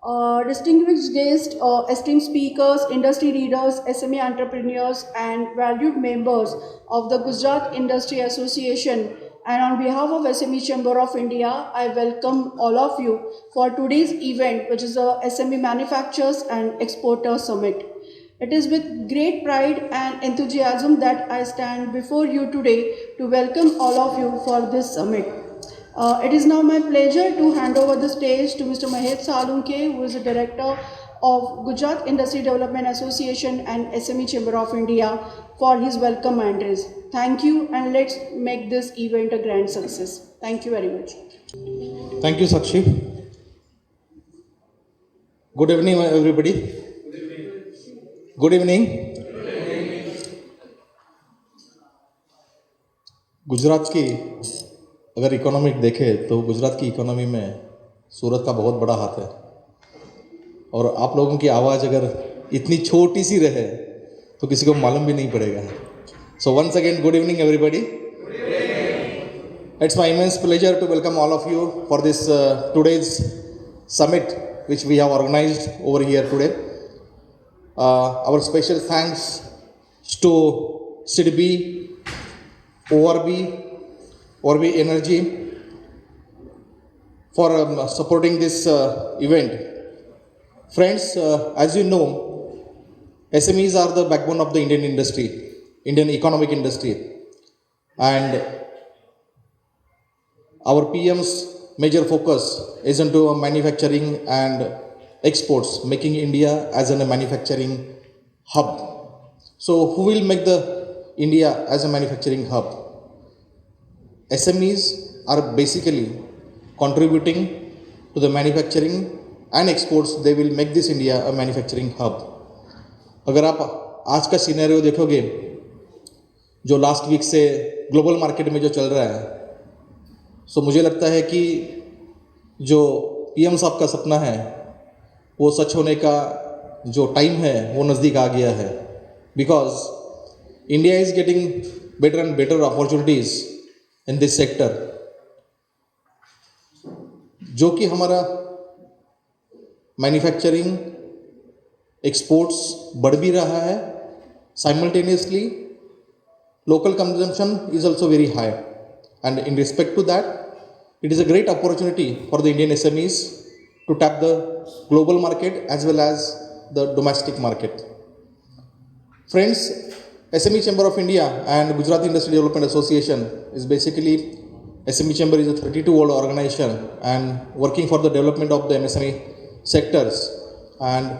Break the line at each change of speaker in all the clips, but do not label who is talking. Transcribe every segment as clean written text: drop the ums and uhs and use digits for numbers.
Distinguished guests, esteemed speakers, industry leaders, SME entrepreneurs, and valued members of the Gujarat Industry Association, and on behalf of SME Chamber of India, I welcome all of you for today's event, which is the SME Manufacturers and Exporters Summit. It is with great pride and enthusiasm that I stand before you today to welcome all of you for this summit. It is now my pleasure to hand over the stage to Mr. Mahesh Salunke, who is the Director of Gujarat Industry Development Association and SME Chamber of India, for his welcome address. Thank you, and let's make this event a grand success. Thank you very much.
Thank you, Sakshi. Good evening, everybody. Good evening. Gujarat की अगर economic देखें तो गुजरात की economy में सूरत का बहुत बड़ा हाथ है और आप लोगों की आवाज़ अगर इतनी छोटी सी रहे तो किसी को मालूम भी नहीं पड़ेगा. So once again, good evening, everybody. It's my immense pleasure to welcome all of you for this today's summit which we have organized over here today. Our special thanks to SIDBI, ORB Energy for supporting this event. Friends, as you know, SMEs are the backbone of the Indian industry, Indian economic industry, and our PM's major focus is into manufacturing and exports, making India as a manufacturing hub. So who will make the India as a manufacturing hub? SMEs are basically contributing to the manufacturing and exports. They will make this India a manufacturing hub. अगर आप आज का scenario देखोगे जो last week से global market में जो चल रहा है, सो मुझे लगता है कि जो पीएम साहब का सपना है वो सच होने का जो टाइम है वो नज़दीक आ गया है. Because India is getting better and better opportunities in this sector, जो कि हमारा मैन्युफैक्चरिंग एक्सपोर्ट्स बढ़ भी रहा है. Simultaneously local consumption is also very high, and in respect to that, it is a great opportunity for the Indian SMEs to tap the global market as well as the domestic market. Friends, SME Chamber of India and Gujarat Industry Development Association is basically, SME Chamber is a 32-year-old organization and working for the development of the MSME sectors, and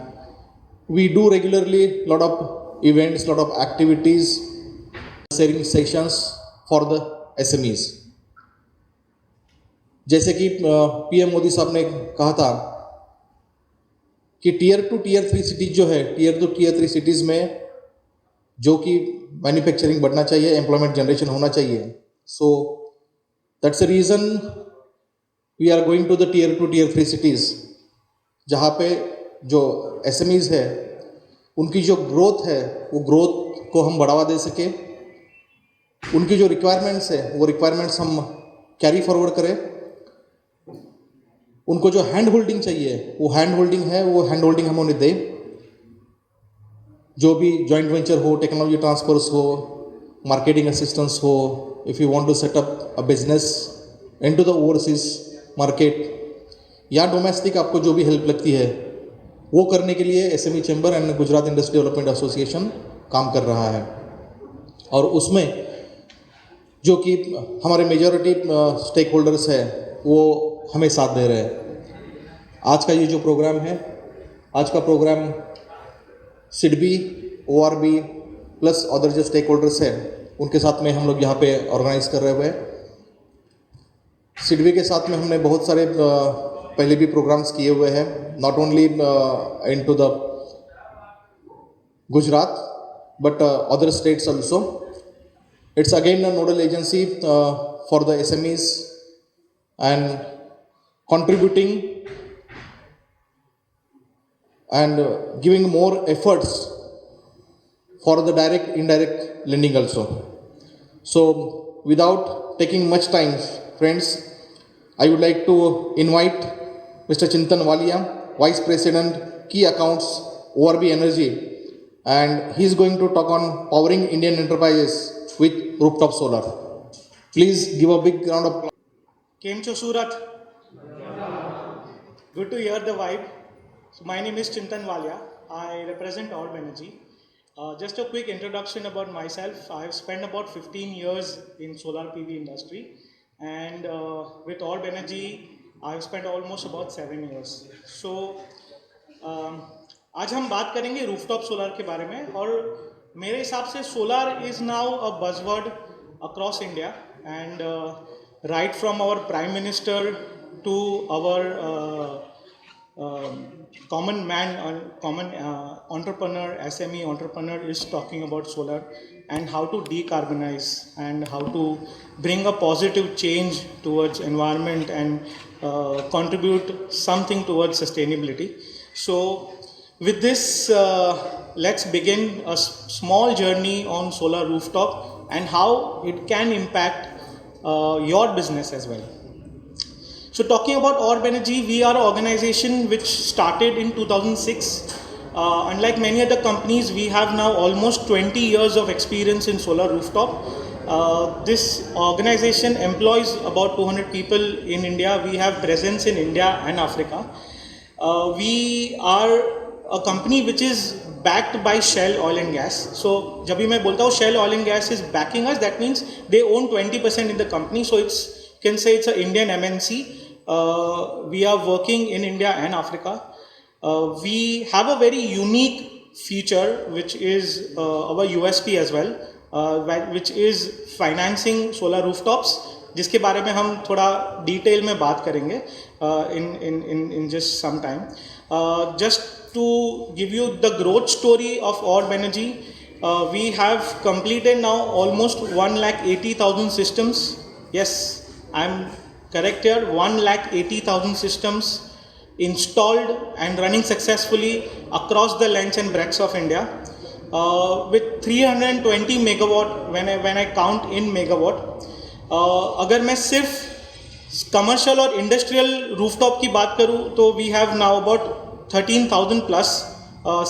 we do regularly lot of events, lot of activities, sharing sessions for the SMEs. जैसे कि PM Modi साहब ने कहा था कि tier 2 tier 3 cities जो है, tier 2 tier 3 cities में जो कि मैन्युफैक्चरिंग बढ़ना चाहिए, एम्प्लॉयमेंट जनरेशन होना चाहिए. So that's a reason we are going to the tier 2 tier 3 cities, जहाँ पे जो SMEs है उनकी जो ग्रोथ है वो ग्रोथ को हम बढ़ावा दे सके, उनकी जो रिक्वायरमेंट्स है वो रिक्वायरमेंट्स हम कैरी फॉरवर्ड करें, उनको जो हैंड होल्डिंग चाहिए वो हैंड होल्डिंग है वो हैंड होल्डिंग हम उन्हें दें. जो भी जॉइंट वेंचर हो, टेक्नोलॉजी ट्रांसफर्स हो, मार्केटिंग असिस्टेंस हो, if you want to set up a business into the overseas market या डोमेस्टिक, आपको जो भी हेल्प लगती है वो करने के लिए SME chamber and Gujarat industry development association काम कर रहा है. और उसमें जो कि हमारे मेजॉरिटी स्टेक होल्डर्स है वो हमें साथ दे रहे हैं. आज का ये जो प्रोग्राम है, आज का programme SIDBI, ORB plus other जो स्टेक होल्डर्स हैं उनके साथ में हम लोग यहाँ पे ऑर्गेनाइज कर रहे हुए हैं. सिडबी के साथ में हमने बहुत सारे पहले भी प्रोग्राम्स किए हुए हैं, not only in to the Gujarat but other states also. It's again a nodal agency for the SMEs and contributing and giving more efforts for the direct indirect lending also. So without taking much time, friends, I would like to invite Mr. Chintan Walia, Vice President, Key Accounts, ORB Energy, and he's going to talk on powering Indian enterprises with rooftop solar. Please give a big round of applause.
Came to Surat. Good to hear the vibe. So my name is Chintan Walia. I represent Orb Energy. Just a quick introduction about myself. I've spent about 15 years in solar PV industry, and with Orb Energy, I've spent almost about 7 years. So आज हम बात करेंगे rooftop solar के बारे में, और मेरे हिसाब से solar is now a buzzword across India, and right from our prime minister to our common man, common entrepreneur, SME entrepreneur is talking about solar and how to decarbonize and how to bring a positive change towards environment and contribute something towards sustainability. So with this, let's begin a small journey on solar rooftop and how it can impact your business as well. So talking about Orb Energy, we are an organization which started in 2006. Unlike many other companies, we have now almost 20 years of experience in solar rooftop. This organization employs about 200 people in India. We have presence in India and Africa. We are a company which is backed by Shell Oil and Gas. So जब भी मैं बोलता हूँ Shell Oil and Gas is backing us, that means they own 20% in the company. So it's, you can say it's an Indian MNC. We are working in India and Africa. We have a very unique feature which is our USP as well, which is financing solar rooftops, जिसके बारे में हम थोड़ा detail में बात करेंगे in just some time. Just to give you the growth story of Orb Energy, we have completed now almost 1,80,000 systems. Yes, I'm correct here. 1,80,000 systems installed and running successfully across the length and breadth of India, with 320 megawatt when I count in megawatt. अगर मैं सिर्फ commercial और industrial rooftop की बात करूँ तो we have now about 13,000 plus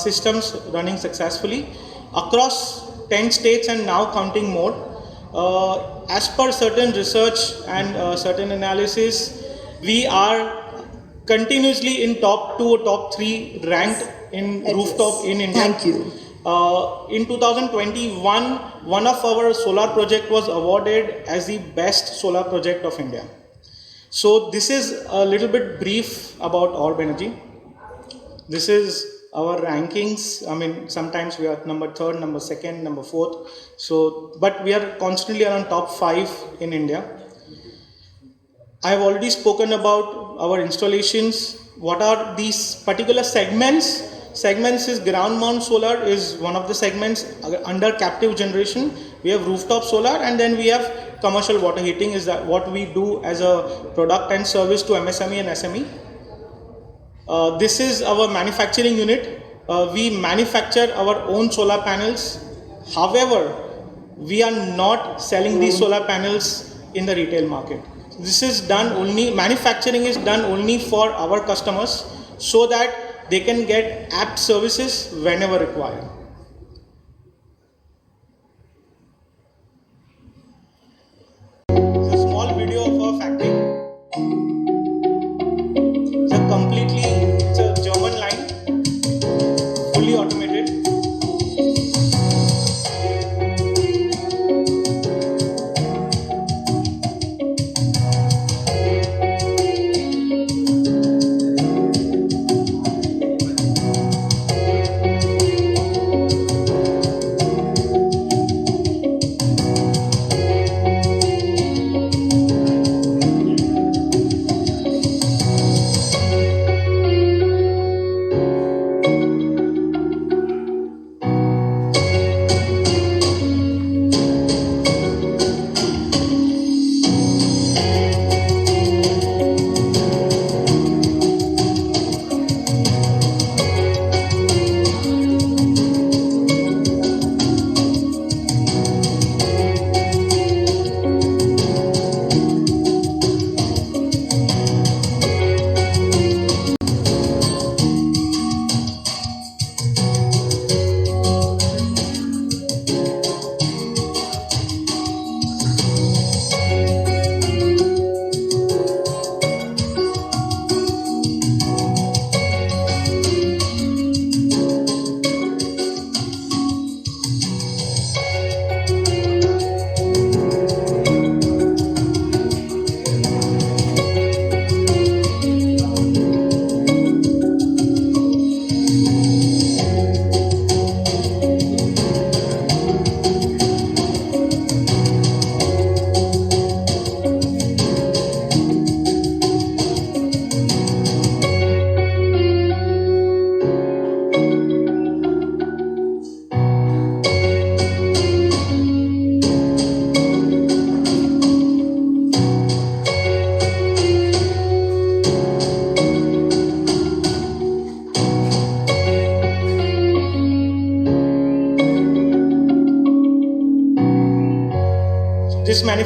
systems running successfully across 10 states and now counting more. As per certain research and certain analysis, we are continuously in top 2 or top 3 ranked in rooftop in India.
Thank you.
In 2021, one of our solar project was awarded as the best solar project of India. So this is a little bit brief about Orb Energy. This is our rankings. I mean, sometimes we are number 3rd, number 2nd, number 4th. So, but we are constantly around top 5 in India. I have already spoken about our installations. What are these particular segments? Segments is ground mount solar is one of the segments under captive generation. We have rooftop solar, and then we have commercial water heating, is that what we do as a product and service to MSME and SME. This is our manufacturing unit. We manufacture our own solar panels. However, we are not selling these solar panels in the retail market. This is done only, manufacturing is done only for our customers so that they can get app services whenever required. It's a small video of our factory. It's a German line, fully automated.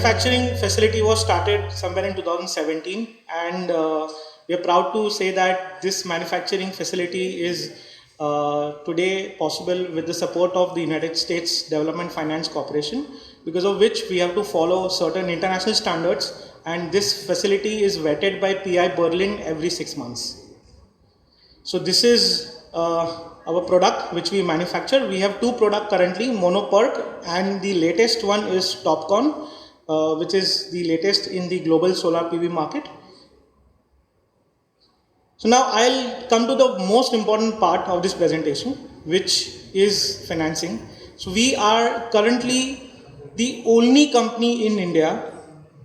manufacturing facility was started somewhere in 2017, and we are proud to say that this manufacturing facility is today possible with the support of the United States Development Finance Corporation, because of which we have to follow certain international standards, and this facility is vetted by PI Berlin every 6 months. So this is our product which we manufacture. We have two products currently, Monoperk, and the latest one is Topcon, which is the latest in the global solar PV market. So now I'll come to the most important part of this presentation, which is financing. So we are currently the only company in India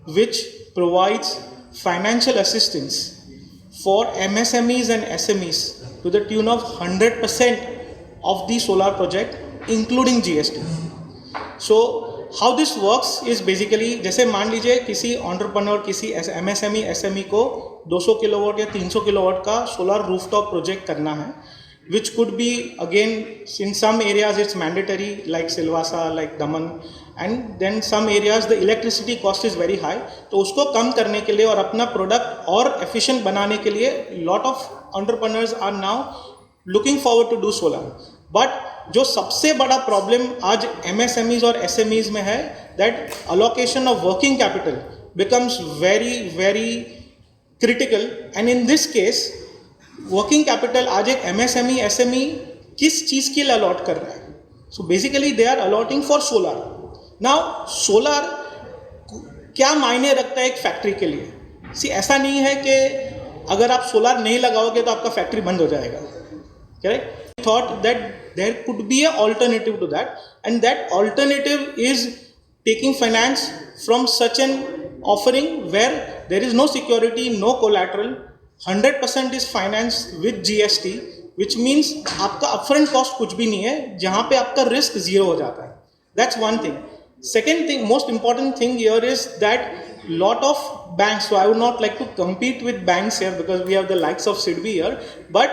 which provides financial assistance for MSMEs and SMEs to the tune of 100% of the solar project, including GST. So how this works is basically, जैसे मान लीजिए किसी entrepreneur, किसी MSME, SME को 200 kilowatt या 300 kilowatt का solar rooftop project करना है, which could be again in some areas it's mandatory like Silvassa, like Daman, and then some areas the electricity cost is very high. तो उसको कम करने के लिए और अपना प्रोडक्ट और efficient बनाने के लिए lot of entrepreneurs are now looking forward to do solar. But जो सबसे बड़ा प्रॉब्लम आज MSMEs और SMEs में है, that allocation of working capital becomes very very critical, and in this case working capital आज एक MSME SME किस चीज़ के लिए अलॉट कर रहा है? So basically they are allotting for solar. Now solar क्या मायने रखता है एक फैक्ट्री के लिए? सी ऐसा नहीं है कि अगर आप सोलर नहीं लगाओगे तो आपका फैक्ट्री बंद हो जाएगा, correct? Thought that there could be a alternative to that, and that alternative is taking finance from such an offering where there is no security, no collateral, 100% is finance with GST, विच means आपका upfront cost कुछ भी नहीं है, जहाँ पे आपका risk zero हो जाता है. That's one thing. Second thing, most important thing here is that lot of banks, so I would not like to compete with banks here because we have the likes of SIDBI here, but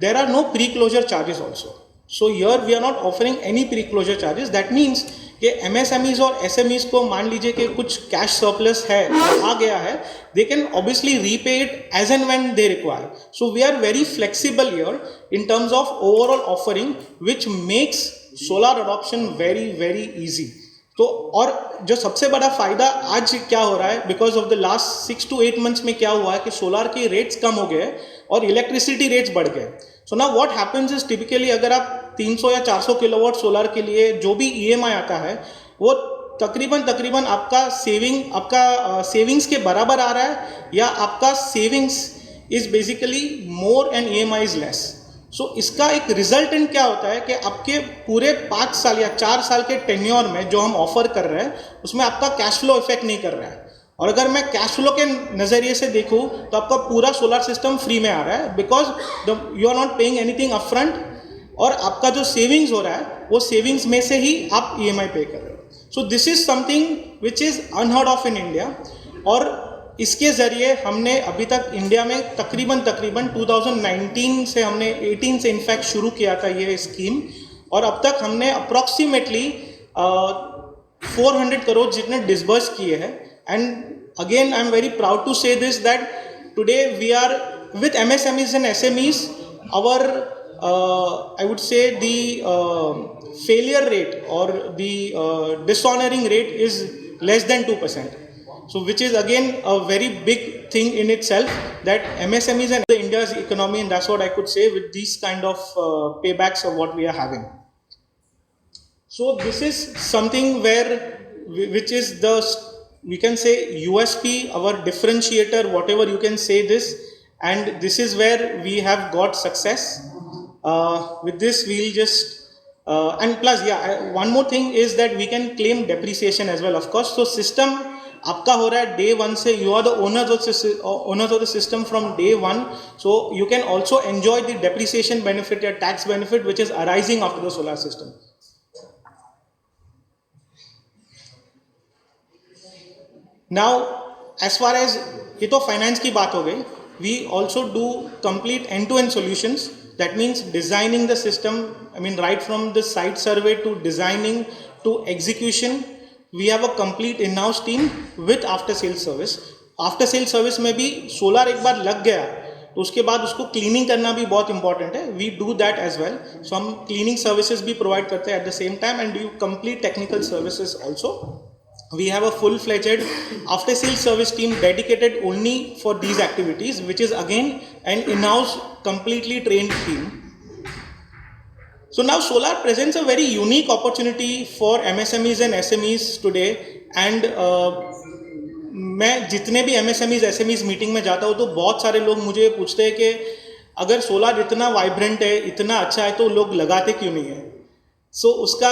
there are no pre-closure charges also. So here we are not offering any pre-closure charges. That means कि MSMEs और SMEs को मान लीजिए कि कुछ cash surplus है, आ गया है, they can obviously repay it as and when they require. So we are very flexible here in terms of overall offering, which makes solar adoption very very easy. तो और जो सबसे बड़ा फ़ायदा आज क्या हो रहा है, because of the last 6 to 8 months में क्या हुआ है कि सोलार के रेट्स कम हो गए और इलेक्ट्रिसिटी रेट्स बढ़ गए. So now what happens is typically अगर आप 300 या 400 किलोवाट सोलार के लिए जो भी EMI आता है वो तकरीबन आपका सेविंग्स के बराबर आ रहा है, या आपका savings is basically more and EMI is less. So इसका एक रिजल्टेंट क्या होता है कि आपके पूरे 5 साल या 4 साल के टेन्योर में जो हम ऑफर कर रहे हैं उसमें आपका कैश फ्लो इफेक्ट नहीं कर रहा है. और अगर मैं कैश फ्लो के नज़रिए से देखूं तो आपका पूरा सोलर सिस्टम फ्री में आ रहा है, because you are not paying anything upfront, और आपका जो सेविंग्स हो रहा है वो सेविंग्स में से ही आप EMI पे कर रहे हो. सो this is something which is unheard of in India. और इसके ज़रिए हमने अभी तक इंडिया में तकरीबन 2019 से हमने 18 से इनफैक्ट शुरू किया था ये स्कीम, और अब तक हमने अप्रॉक्सीमेटली 400 करोड़ जितने डिसबर्स किए हैं. And again I am very proud to say this that today we are with MSMEs and SMEs, our I would say the failure rate or the dishonoring rate is less than 2%. So which is again a very big thing in itself, that MSMEs and India's economy, and that's what I could say with these kind of paybacks of what we are having. So this is something where which is the, we can say, USP, our differentiator, whatever you can say this, and this is where we have got success. With this we'll just and plus one more thing is that we can claim depreciation as well, of course. So system आपका हो रहा है day one से, you are the owners of the system from day one, so you can also enjoy the depreciation benefit या tax benefit which is arising after the solar system. Now as far as ये तो finance की बात हो गई, we also do complete end-to-end solutions. That means designing the system, I mean right from the site survey to designing to execution we have a complete in-house team with after-sales service. After-sales service में भी solar एक बार लग गया तो उसके बाद उसको cleaning करना भी बहुत इंपॉर्टेंट है. We do that as well. So हम क्लीनिंग सर्विसेज भी प्रोवाइड करते हैं at the same time and do complete technical services also. We have a full-fledged after-sales service team dedicated only for these activities, which is again an in-house, completely trained team. So now solar presents a very unique opportunity for MSMEs and SMEs today. And मैं जितने भी MSMEs SMEs meeting में जाता हूँ तो बहुत सारे लोग मुझे पूछते हैं कि अगर सोलर इतना वाइब्रेंट है, इतना अच्छा है, तो लोग लगाते क्यों नहीं है. सो उसका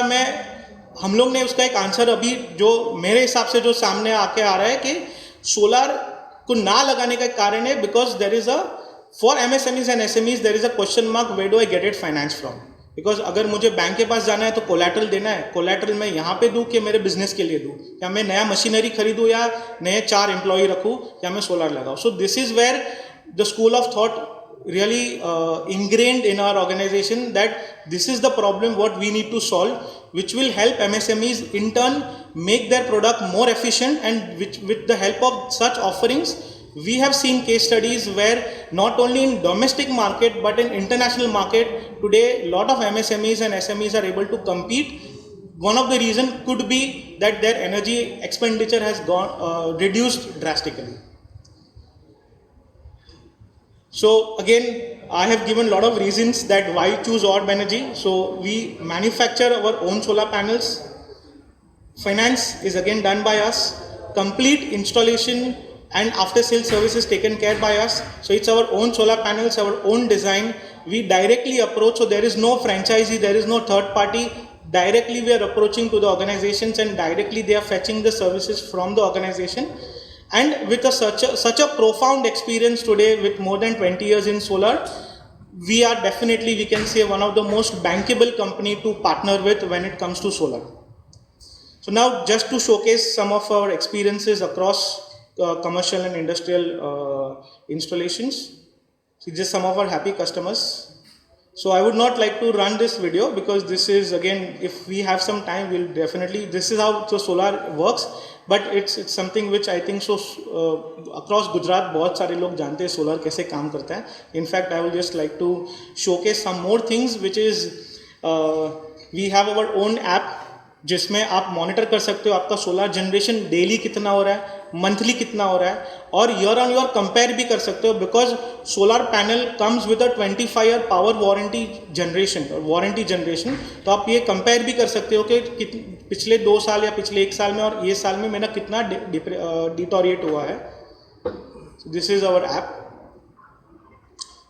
हम लोग ने उसका एक आंसर अभी जो मेरे हिसाब से जो सामने आके आ रहा है कि सोलर को ना लगाने का कारण है because there is a for MSMEs and SMEs there is a question mark where do I get it finance from. Because अगर मुझे बैंक के पास जाना है तो कोलैटरल देना है. कोलैटरल मैं यहाँ पे दूँ कि मेरे बिजनेस के लिए दूँ, या मैं नया मशीनरी खरीदूँ, या नए 4 एम्प्लॉय रखूँ, या मैं सोलर लगाऊँ. So this is where the school of thought really ingrained in our organization that this is the problem what we need to solve, which will help MSMEs in turn make their product more efficient, and which with the help of such offerings we have seen case studies where not only in domestic market but in international market today a lot of MSMEs and SMEs are able to compete. One of the reason could be that their energy expenditure has gone reduced drastically. So again, I have given a lot of reasons that why choose Orb Energy. So we manufacture our own solar panels. Finance is again done by us. Complete installation and after sales services taken care by us. So it's our own solar panels, our own design. We directly approach, so there is no franchisee, there is no third party. Directly we are approaching to the organizations and directly they are fetching the services from the organization. And with such a profound experience today with more than 20 years in solar, we are definitely, we can say, one of the most bankable company to partner with when it comes to solar. So now just to showcase some of our experiences across commercial and industrial installations. See, just some of our happy customers. So I would not like to run this video because this is again, if we have some time, we'll definitely, this is how the solar works. But it's something which I think so across Gujarat बहुत सारे लोग जानते हैं solar कैसे काम करता है. In fact, I would just like to showcase some more things, which is we have our own app जिसमें आप मॉनिटर कर सकते हो आपका सोलर जनरेशन डेली कितना हो रहा है, मंथली कितना हो रहा है, और ईयर ऑन ईयर कंपेयर भी कर सकते हो because solar panel comes with a 25-year power warranty generation. तो आप ये कंपेयर भी कर सकते हो कि पिछले 2 साल या पिछले 1 साल में और ये साल में मेरा कितना डिटोरिएट हुआ है. This is our app.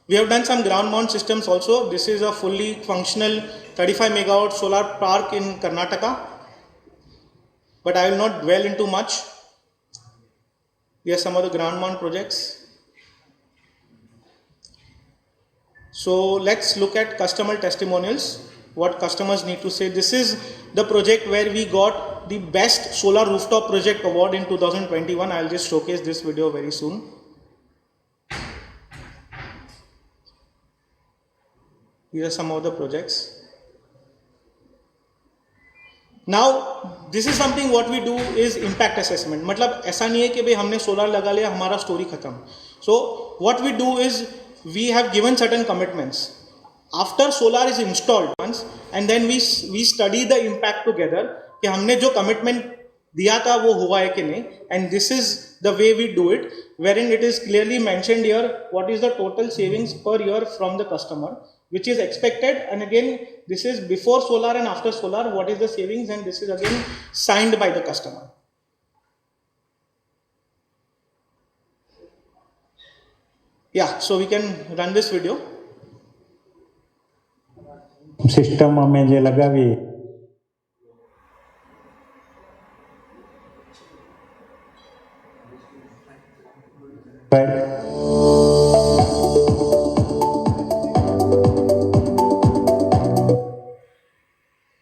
We have done some ground mount systems also. This is a fully functional 35 megawatt solar park in Karnataka, but I will not dwell into much. Here are some of the ground mount projects. So let's look at customer testimonials, what customers need to say. This is the project where we got the best solar rooftop project award in 2021. I'll just showcase this video very soon. These are some of the projects. Now this is something what we do is impact assessment. मतलब ऐसा नहीं है कि भाई हमने solar लगा लिया हमारा स्टोरी खत्म. So what we do is we have given certain commitments. After solar is installed once, and then we study the impact together कि हमने जो commitment दिया था वो हुआ है कि नहीं. And this is the way we do it, wherein it is clearly mentioned here what is the total savings per year from the customer, which is expected, and again this is before solar and after solar what is the savings, and this is again signed by the customer. Yeah, so we can run this video.
System અમે જે લગાવી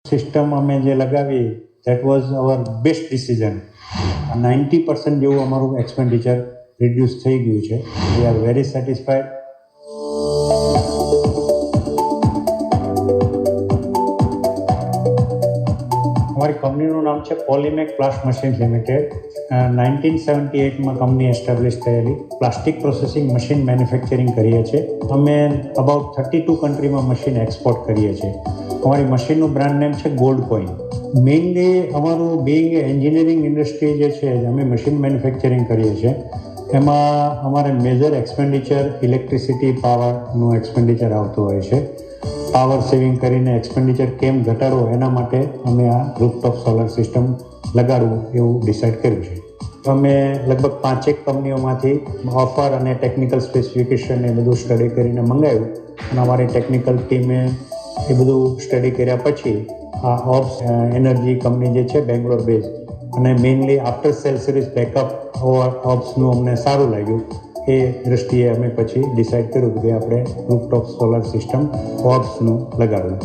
system અમે જે લગાવી that was our best decision. 90% જેવું અમારું expenditure reduce થઈ ગયું છે. We are very satisfied. અમારી કંપનીનું નામ છે પોલીમેક પ્લાસ્ટ મશીન લિમિટેડ. 1978માં કંપની એસ્ટાબ્લિશ થયેલી. પ્લાસ્ટિક પ્રોસેસિંગ મશીન મેન્યુફેક્ચરિંગ કરીએ છીએ. અમે અબાઉટ 32 કન્ટ્રીમાં મશીન એક્સપોર્ટ કરીએ છીએ. અમારી મશીનનું બ્રાન્ડ નેમ છે ગોલ્ડ કોઈન. મેઇનલી અમારું બિંગ એન્જિનિયરિંગ ઇન્ડસ્ટ્રી જે છે અમે મશીન મેન્યુફેક્ચરિંગ કરીએ છીએ. એમાં અમારે મેજર એક્સપેન્ડિચર ઇલેક્ટ્રિસિટી પાવરનું એક્સપેન્ડિચર આવતું હોય છે. પાવર સેવિંગ કરીને એક્સપેન્ડિચર કેમ ઘટાડવો એના માટે અમે આ રૂફટોપ સોલર સિસ્ટમ લગાડવું એવું ડિસાઇડ કર્યું છે. અમે લગભગ 5 કંપનીઓમાંથી ઓફર અને ટેકનિકલ સ્પેસિફિકેશન એ બધું સ્ટડી કરીને મંગાવ્યું અને અમારી ટેકનિકલ ટીમે એ બધું સ્ટડી કર્યા પછી આ ઓબ્સ એનર્જી કંપની જે છે બેંગ્લોર બેઝ અને mainly after sale service backup ઓબ્સનું અમને સારું લાગ્યું. એ દૃષ્ટિએ અમે પછી ડિસાઇડ કર્યું કે આપણે રૂફટોપ સોલર સિસ્ટમ ઓબ્સનું લગાડવું.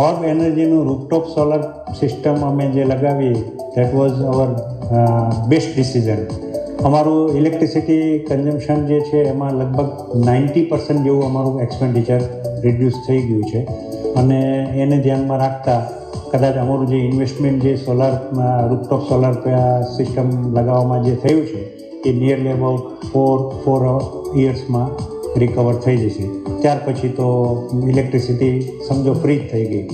ઓર્બ એનર્જીનું રૂફટોપ સોલર સિસ્ટમ અમે જે લગાવી that was our best decision. અમારું ઇલેક્ટ્રિસિટી કન્ઝમ્પશન જે છે એમાં લગભગ 90% જેવું અમારું એક્સપેન્ડિચર રિડ્યુસ થઈ ગયું છે અને એને ધ્યાનમાં રાખતા કદાચ અમારું જે ઇન્વેસ્ટમેન્ટ જે સોલાર રૂફટોપ સોલાર સિસ્ટમ લગાવવામાં જે થયું છે એ નિયરલી અબાઉટ 4 યર્સમાં રિકવર થઈ જશે. ત્યાર પછી તો ઇલેક્ટ્રિસિટી સમજો ફ્રી જ થઈ ગઈ.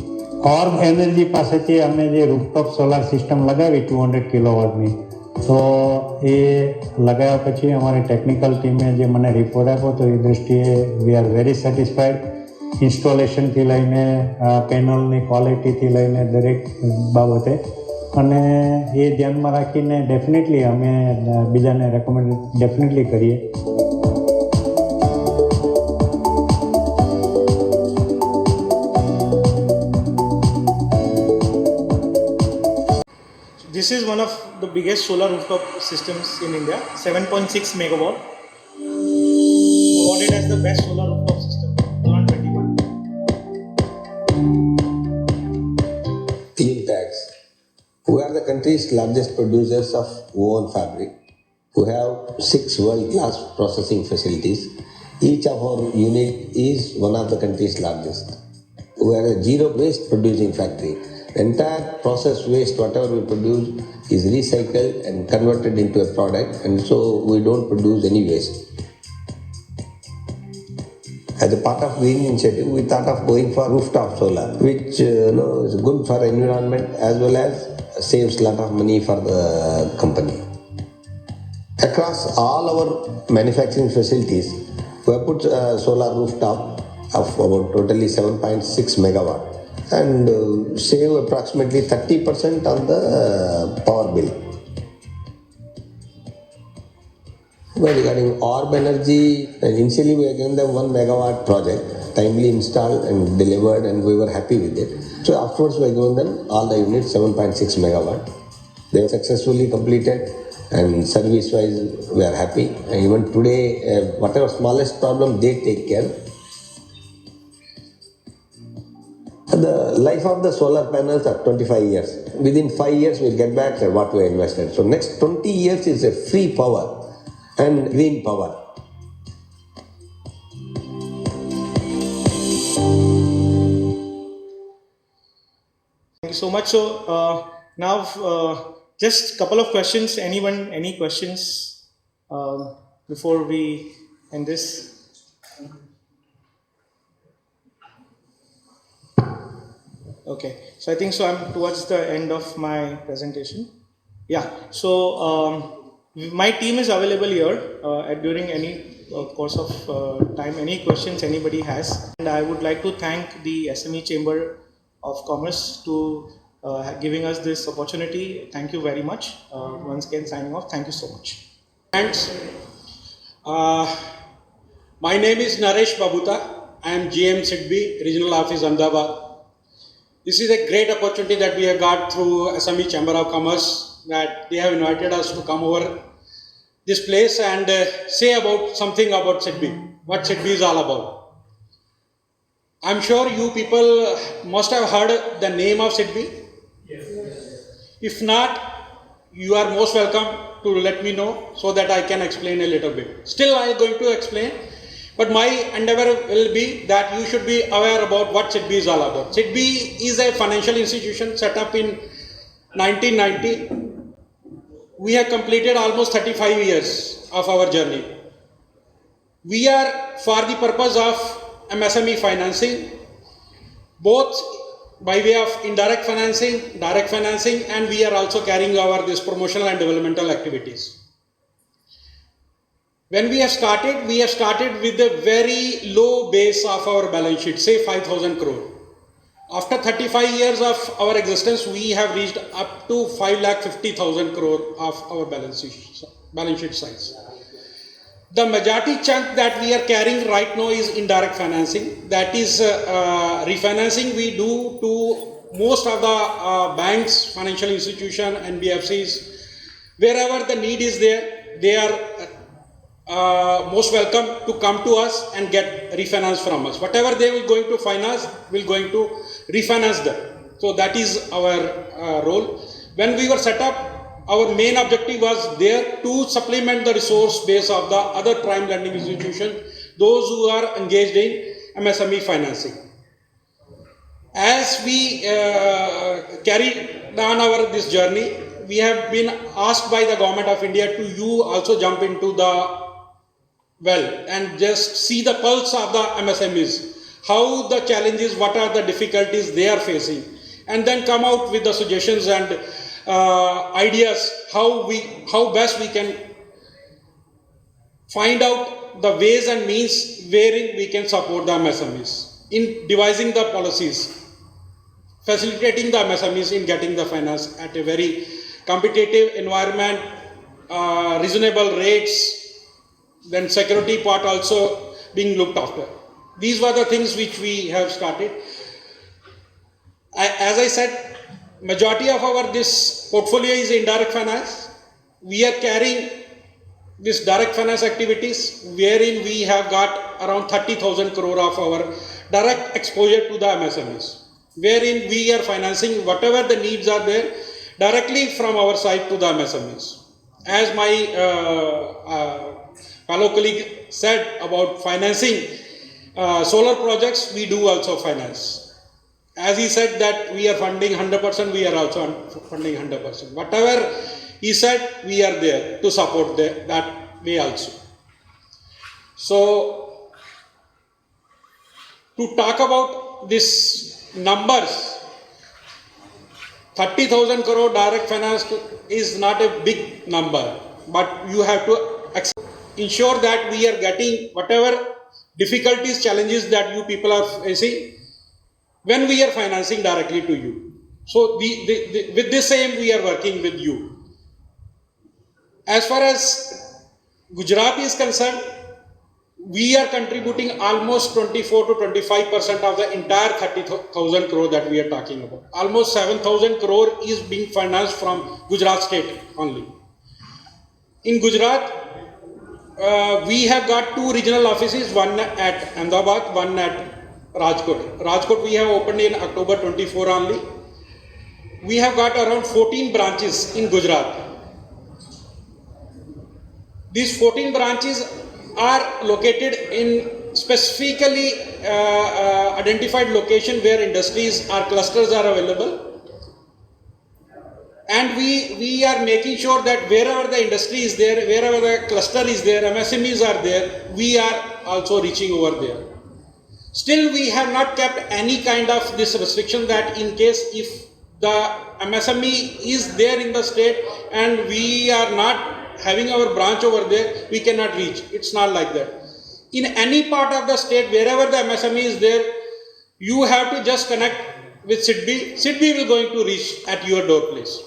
ઓર્બ એનર્જી પાસેથી અમે જે રૂફટોપ સોલાર સિસ્ટમ લગાવી 200 કિલોવોટની, તો એ લગાવ્યા પછી અમારી ટેકનિકલ ટીમે જે મને રિપોર્ટ આપ્યો તો એ દૃષ્ટિએ વી આર વેરી સેટિસ્ફાઈડ. ઇન્સ્ટોલેશનથી લઈને પેનલની ક્વોલિટીથી લઈને દરેક બાબતે અને એ ધ્યાનમાં રાખીને ડેફિનેટલી અમે બીજાને રેકમેન્ડ ડેફિનેટલી કરીએ.
This is one of the biggest solar rooftop systems in India, 7.6 megawatt, awarded as the best solar rooftop system, Poland 21.
Cleantex, who are the country's largest producers of woven fabric, who have 6 world-class processing facilities. Each of our unit is one of the country's largest. We are a zero waste producing factory. The entire process waste, whatever we produce, is recycled and converted into a product, and so we don't produce any waste. As a part of green initiative, we thought of going for rooftop solar, which is good for environment as well as saves a lot of money for the company. Across all our manufacturing facilities, we have put solar rooftop of about totally 7.6 megawatt and save approximately 30% on the power bill. Well, regarding Orb Energy, initially we had given them 1 megawatt project, timely installed and delivered, and we were happy with it. So afterwards we had given them all the units 7.6 megawatt. They were successfully completed, and service-wise we are happy. And even today, whatever smallest problem they take care. The life of the solar panels are 25 years. Within 5 years we'll get back what we invested. So next 20 years is a free power and green power.
Thank you so much. So now just a couple of questions. Anyone, any questions before we end this? Okay, so I think so I'm towards the end of my presentation. Yeah, so my team is available here during any course of time, any questions anybody has. And I would like to thank the SME Chamber of Commerce to giving us this opportunity. Thank you very much. Once again signing off. Thank you so much.
Thanks. My name is Naresh Babuta. I am GM SIDBI, Regional Office Ahmedabad. This is a great opportunity that we have got through SME Chamber of Commerce, that they have invited us to come over this place and say about something about SIDBI, what SIDBI is all about. I'm sure you people must have heard the name of SIDBI. Yes. If not, you are most welcome to let me know so that I can explain a little bit. Still, I am going to explain. But my endeavor will be that you should be aware about what SIDBI is all about. SIDBI is a financial institution set up in 1990. We have completed almost 35 years of our journey. We are for the purpose of MSME financing, both by way of indirect financing, direct financing, and we are also carrying our this promotional and developmental activities. When we have started with a very low base of our balance sheet, say 5,000 crore. After 35 years of our existence, we have reached up to 5,50,000 crore of our balance sheet size. The majority chunk that we are carrying right now is indirect financing. That is refinancing we do to most of the banks, financial institutions, NBFCs. Wherever the need is there, they are most welcome to come to us and get refinance from us. Whatever they will going to finance, we're going to refinance them. So that is our role. When we were set up, our main objective was there to supplement the resource base of the other prime lending institutions, those who are engaged in MSME financing. As we carried on this journey, we have been asked by the Government of India to you also jump into the well and just see the pulse of the MSMEs, how the challenges, what are the difficulties they are facing, and then come out with the suggestions and ideas how best we can find out the ways and means wherein we can support the MSMEs in devising the policies, facilitating the MSMEs in getting the finance at a very competitive environment, reasonable rates, then security part also being looked after. These were the things which we have started. As I said, majority of our this portfolio is indirect finance. We are carrying this direct finance activities wherein we have got around 30,000 crore of our direct exposure to the MSMEs, wherein we are financing whatever the needs are there directly from our side to the MSMEs. As my fellow colleague said about financing solar projects, we do also finance. As he said that we are funding 100%, we are also funding 100%. Whatever he said, we are there to support that way also. So, to talk about these numbers, 30,000 crore direct finance is not a big number, but you have to ensure that we are getting whatever difficulties, challenges that you people are facing when we are financing directly to you. So with this aim, we are working with you. As far as Gujarat is concerned, we are contributing almost 24 to 25% of the entire 30,000 crore that we are talking about. Almost 7,000 crore is being financed from Gujarat state only. In Gujarat, we have got two regional offices, one at Ahmedabad, one at Rajkot. Rajkot we have opened in October 24 only. We have got around 14 branches in Gujarat. These 14 branches are located in specifically identified location where industries or clusters are available. And we are making sure that wherever the industry is there, wherever the cluster is there, MSMEs are there, we are also reaching over there. Still, we have not kept any kind of this restriction that in case if the MSME is there in the state and we are not having our branch over there, we cannot reach. It's not like that. In any part of the state, wherever the MSME is there, you have to just connect with SIDBI. SIDBI will going to reach at your door place.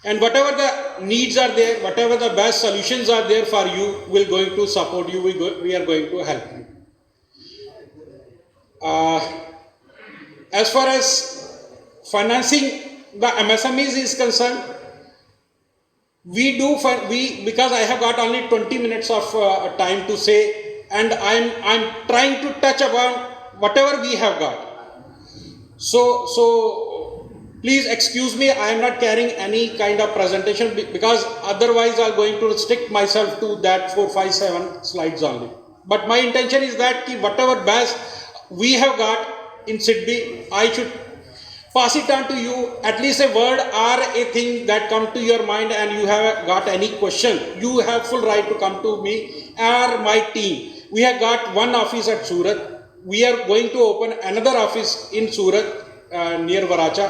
And whatever the needs are there, whatever the best solutions are there for you, we're going to support you, we are going to help you. As far as financing the MSMEs is concerned, because I have got only 20 minutes of time to say, and I'm trying to touch upon whatever we have got. So please excuse me, I am not carrying any kind of presentation because otherwise I'm going to restrict myself to that 4, 5, 7 slides only. But my intention is that whatever best we have got in SIDBI, I should pass it on to you, at least a word or a thing that come to your mind and you have got any question, you have full right to come to me or my team. We have got one office at Surat. We are going to open another office in Surat near Varacha.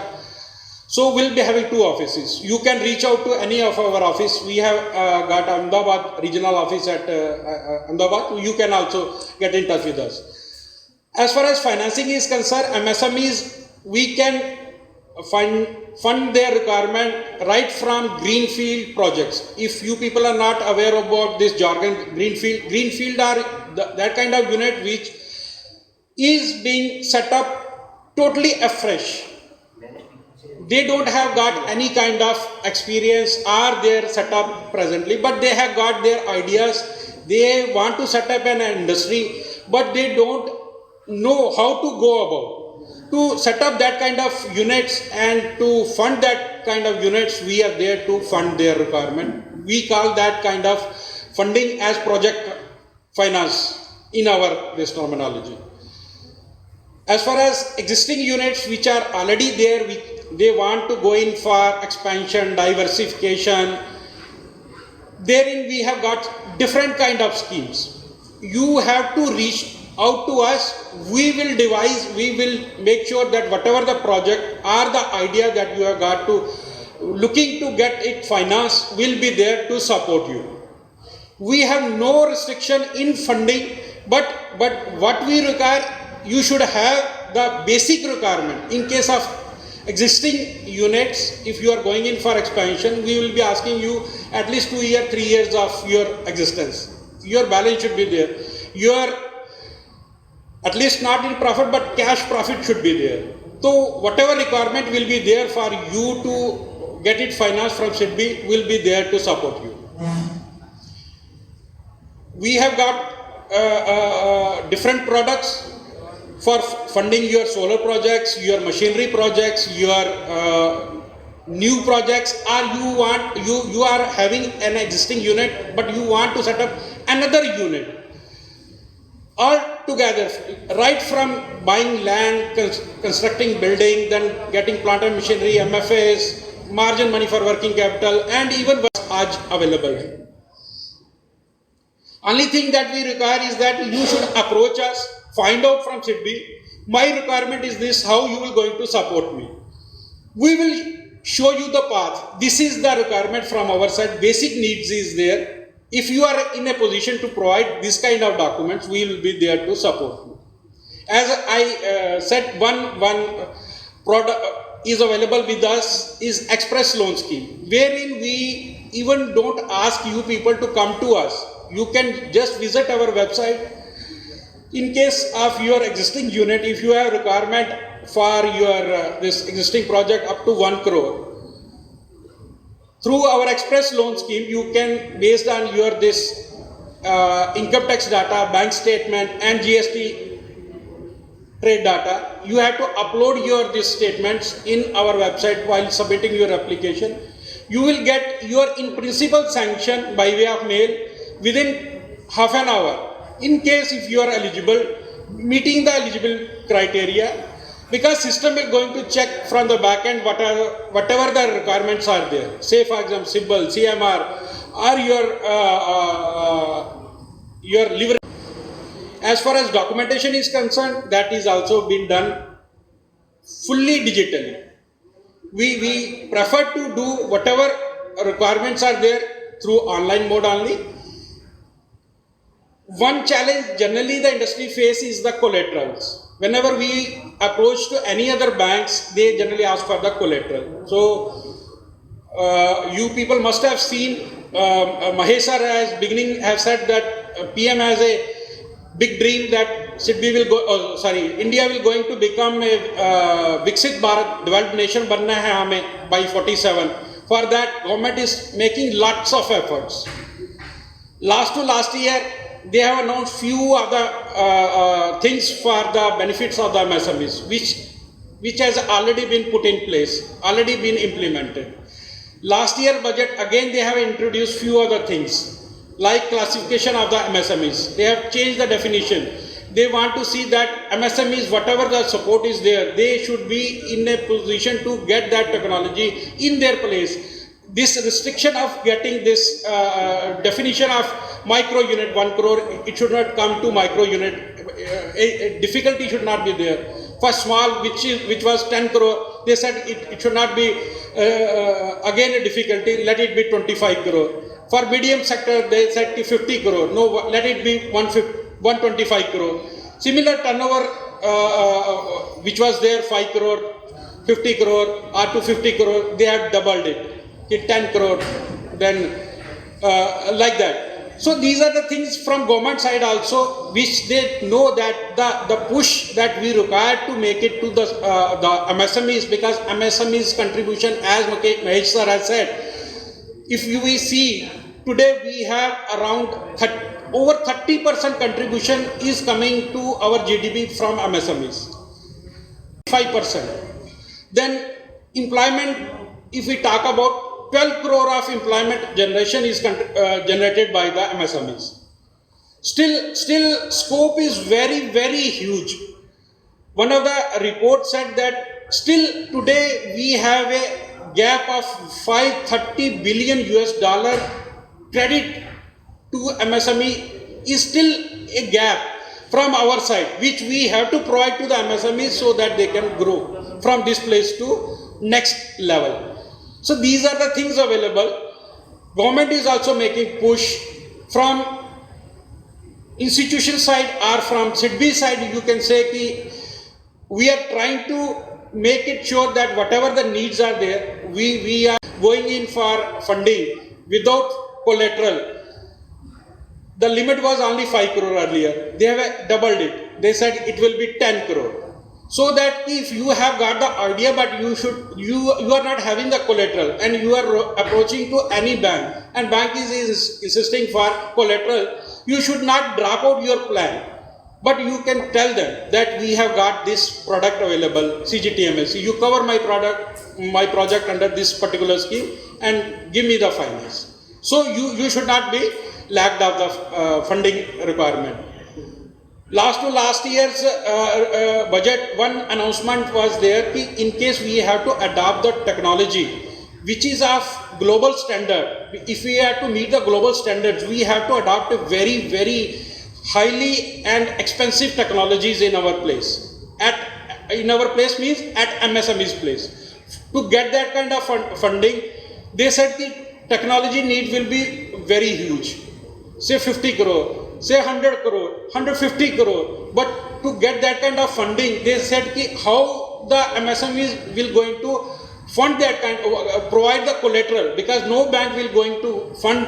So we'll be having two offices. You can reach out to any of our office. We have got Ahmedabad regional office at Ahmedabad. You can also get in touch with us. As far as financing is concerned, MSMEs, we can fund their requirement right from greenfield projects. If you people are not aware about this jargon, greenfield are that kind of unit which is being set up totally afresh. They don't have got any kind of experience or their setup presently, but they have got their ideas. They want to set up an industry, but they don't know how to go about. To set up that kind of units and to fund that kind of units, we are there to fund their requirement. We call that kind of funding as project finance in our this terminology. As far as existing units which are already there, they want to go in for expansion, diversification. Therein we have got different kind of schemes. You have to reach out to us. We will devise, we will make sure that whatever the project or the idea that you have got to looking to get it financed, will be there to support you. We have no restriction in funding, but what we require, you should have the basic requirement. In case of existing units, if you are going in for expansion, we will be asking you at least 2 years, 3 years of your existence. Your balance should be there. Your, at least not in profit, but cash profit should be there. So whatever requirement will be there for you to get it financed from SIDBI will be there to support you. We have got different products for funding your solar projects, your machinery projects, your new projects, or you are having an existing unit but you want to set up another unit. All together, right from buying land, constructing building, then getting plant and machinery, MFAs, margin money for working capital, and even what's available. Only thing that we require is that you should approach us, find out from SIDBI, my requirement is this, how you will going to support me. We will show you the path. This is the requirement from our side. Basic needs is there. If you are in a position to provide this kind of documents, we will be there to support you. As I said, one product is available with us is Express Loan Scheme, wherein we even don't ask you people to come to us. You can just visit our website. In case of your existing unit, if you have requirement for your this existing project up to 1 crore, through our Express Loan Scheme, you can, based on your this income tax data, bank statement, and GST trade data, you have to upload your these statements in our website while submitting your application. You will get your in principle sanction by way of mail within half an hour. In case if you are eligible, meeting the eligible criteria, because system is going to check from the back end whatever the requirements are there. Say for example, CIBIL, CMR, or your liver. As far as documentation is concerned, that is also been done fully digitally. We prefer to do whatever requirements are there through online mode only. One challenge generally the industry faces is the collaterals. Whenever we approach to any other banks, they generally ask for the collateral. So you people must have seen Mahesh sir as beginning have said that PM has a big dream that SIDBI will go, India will going to become a Viksit Bharat, developed nation banna hai hame by 47. For that, government is making lots of efforts. Last year, they have announced few of the things for the benefits of the MSMEs, which has already been put in place, already been implemented. Last year budget, again they have introduced few other things, like classification of the MSMEs. They have changed the definition. they want to see that MSMEs, whatever the support is there, they should be in a position to get that technology in their place. This restriction of getting this definition of micro unit 1 crore, it should not come to micro unit. A difficulty should not be there. For small, which was 10 crore, they said it should not be again a difficulty. Let it be 25 crore. For medium sector, they said 50 crore. No, let it be 125 crore. Similar turnover, which was there 5 crore, 50 crore, or 250 crore, they have doubled it. 10 crore, then like that. So these are the things from government side also, which they know that the push that we require to make it to the MSMEs, because MSMEs contribution, as Mahesh sir has said, if we see today we have around over 30% contribution is coming to our GDP from MSMEs, 5%. Then employment, if we talk about 12 crore of employment generation is generated by the MSMEs. Still scope is very, very huge. One of the reports said that still today we have a gap of $530 billion credit to MSME is still a gap from our side, which we have to provide to the MSMEs so that they can grow from this place to next level. So these are the things available. Government is also making push from institution side or from SIDBI side. You can say that we are trying to make it sure that whatever the needs are there, we are going in for funding without collateral. The limit was only 5 crore earlier. They have doubled it. They said it will be 10 crore. So that if you have got the idea, but you are not having the collateral and you are approaching to any bank and bank is insisting for collateral, you should not drop out your plan. But you can tell them that we have got this product available, CGTMSE. You cover my project under this particular scheme and give me the finance. So you should not be lacked of the funding requirement. Last year's budget, one announcement was there, in case we have to adopt the technology which is of global standard. If we have to meet the global standards, we have to adopt a very, very highly and expensive technologies in our place. In our place means at MSME's place. To get that kind of funding, they said the technology need will be very huge. Say 50 crore. Say 100 crore, 150 crore, but to get that kind of funding, they said how the MSMEs will going to fund that kind of, provide the collateral, because no bank will going to fund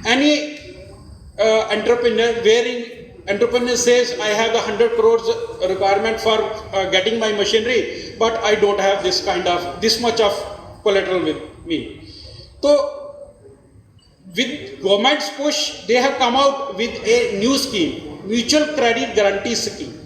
any entrepreneur wherein entrepreneur says I have the 100 crores requirement for getting my machinery, but I don't have this much of collateral with me. So with government's push, they have come out with a new scheme, mutual credit guarantee scheme.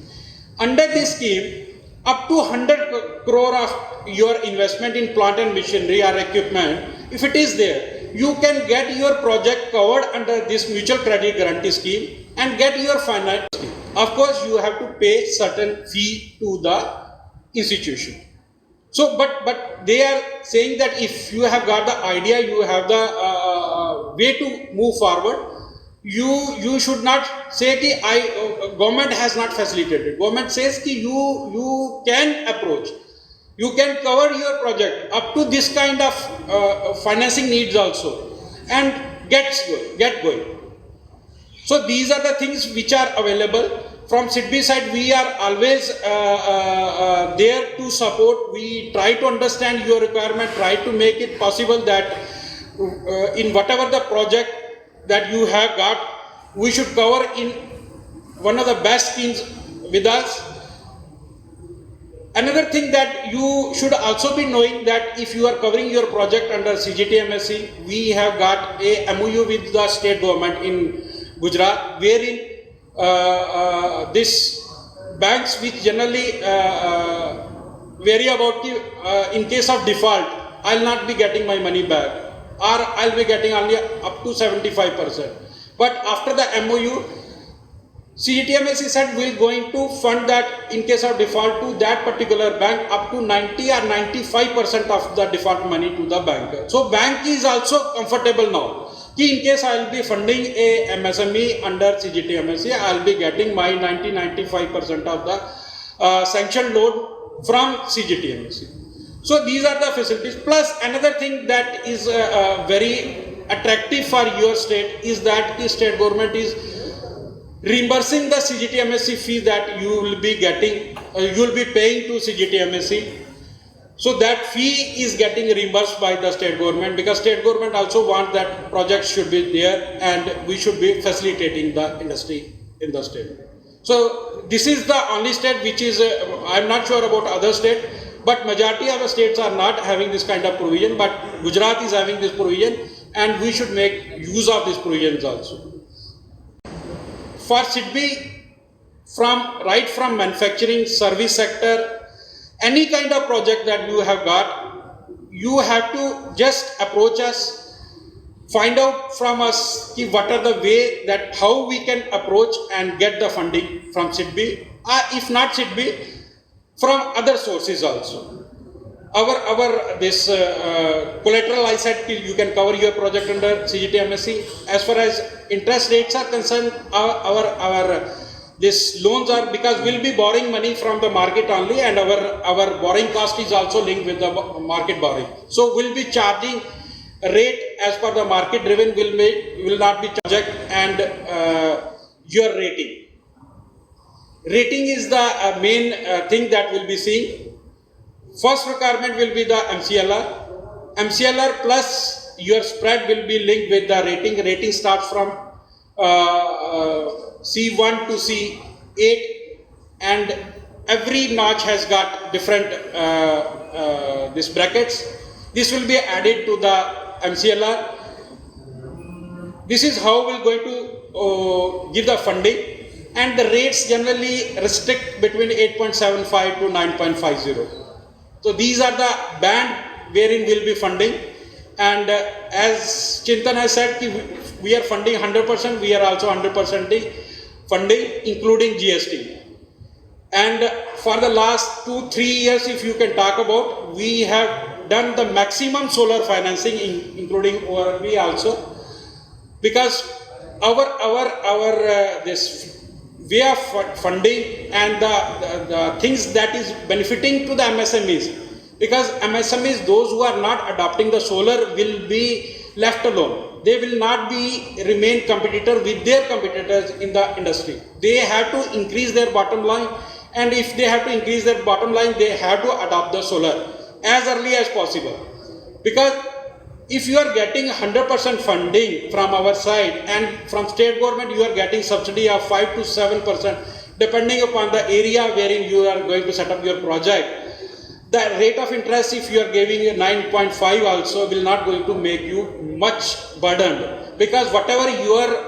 Under this scheme, up to 100 crore of your investment in plant and machinery or equipment, if it is there, you can get your project covered under this mutual credit guarantee scheme and get your finance scheme. Of course, you have to pay certain fee to the institution. So, but they are saying that if you have got the idea, you have the way to move forward, you should not say that government has not facilitated. Government says that you can approach, you can cover your project up to this kind of financing needs also, and get going. So these are the things which are available. From SIDBI side, we are always there to support. We try to understand your requirement, try to make it possible that in whatever the project that you have got, we should cover in one of the best schemes with us. Another thing that you should also be knowing, that if you are covering your project under CGTMSE, we have got a MOU with the state government in Gujarat, wherein these banks which generally vary about in case of default, I'll not be getting my money back, or I'll be getting only up to 75%. But after the MOU, CGTMSE said we're going to fund that in case of default to that particular bank up to 90 or 95% of the default money to the bank. So bank is also comfortable now. In case I will be funding a MSME under CGTMSE, I will be getting my 90-95% of the sanctioned loan from CGTMSE. So these are the facilities. Plus another thing that is very attractive for your state is that the state government is reimbursing the CGTMSE fee that you will be getting, you will be paying to CGTMSE. So that fee is getting reimbursed by the state government, because state government also wants that projects should be there and we should be facilitating the industry in the state. So this is the only state which is, I am not sure about other state, but majority of the states are not having this kind of provision, but Gujarat is having this provision and we should make use of these provisions also. For SIDBI, right from manufacturing, service sector, any kind of project that you have got, you have to just approach us, find out from us what are the way that how we can approach and get the funding from SIDBI, if not SIDBI, from other sources also. Our this collateral, I said you can cover your project under CGTMSE. As far as interest rates are concerned, our these loans are, because we'll be borrowing money from the market only, and our borrowing cost is also linked with the market borrowing. So we'll be charging rate as per the market driven, will not be project and your rating. Rating is the main thing that we'll be seeing. First requirement will be the MCLR. MCLR plus your spread will be linked with the rating. Rating starts from C1 to C8, and every notch has got different these brackets. This will be added to the MCLR. This is how we're going to give the funding, and the rates generally restrict between 8.75 to 9.50. So these are the band wherein we'll be funding, and as Chintan has said, we are funding 100%, we are also 100% funding including GST. And for the last 2-3 years, if you can talk about, we have done the maximum solar financing including ORB also, because our this way of funding and the things that is benefiting to the MSMEs, because MSMEs, those who are not adopting the solar, will be left alone. They will not remain competitor with their competitors in the industry. They have to increase their bottom line, and if they have to increase their bottom line, they have to adopt the solar as early as possible. Because if you are getting 100% funding from our side, and from state government you are getting subsidy of 5 to 7%, depending upon the area wherein you are going to set up your project, the rate of interest, if you are giving a 9.5 also, will not going to make you much burdened, because whatever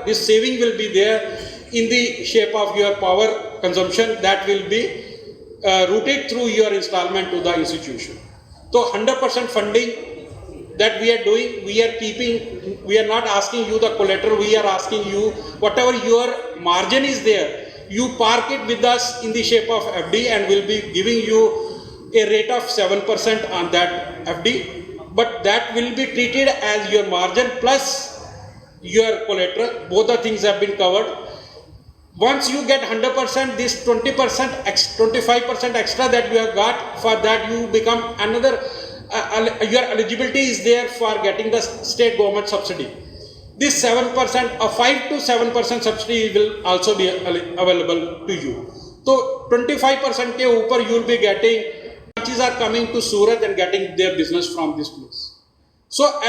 this saving will be there in the shape of your power consumption, that will be routed through your installment to the institution. So 100% funding that we are doing, we are not asking you the collateral, we are asking you whatever your margin is there, you park it with us in the shape of FD, and we'll be giving you a rate of 7% on that FD, but that will be treated as your margin plus your collateral. Both the things have been covered. Once you get 100%, this 20%, 25% extra that you have got, for that you become another, your eligibility is there for getting the state government subsidy. This 7%, a 5 to 7% subsidy will also be available to you. So 25% ke upar you will be getting, branches are coming to Surat and getting their business from this place. So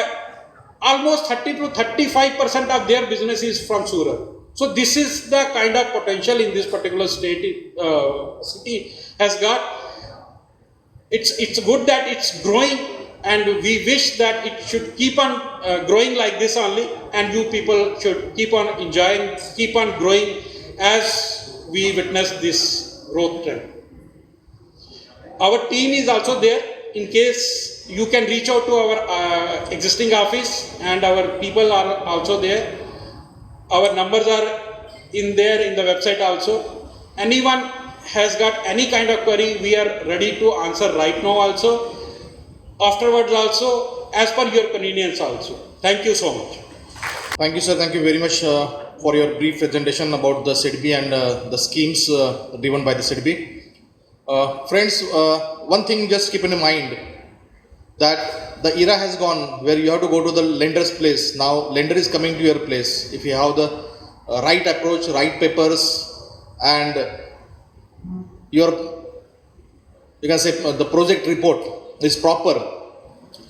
almost 30 to 35% of their business is from Surat. So this is the kind of potential in this particular state, city has got. It's good that it's growing, and we wish that it should keep on growing like this only, and you people should keep on enjoying, keep on growing as we witness this growth trend. Our team is also there. In case you can reach out to our existing office, and our people are also there. Our numbers are in there in the website also. Anyone has got any kind of query, we are ready to answer right now also, afterwards also, as per your convenience also. Thank you so much.
Thank you, sir. Thank you very much for your brief presentation about the SIDBI and the schemes driven by the SIDBI. Friends, one thing just keep in mind that the era has gone where you have to go to the lender's place. Now, lender is coming to your place. If you have the right approach, right papers, and your, you can say the project report is proper,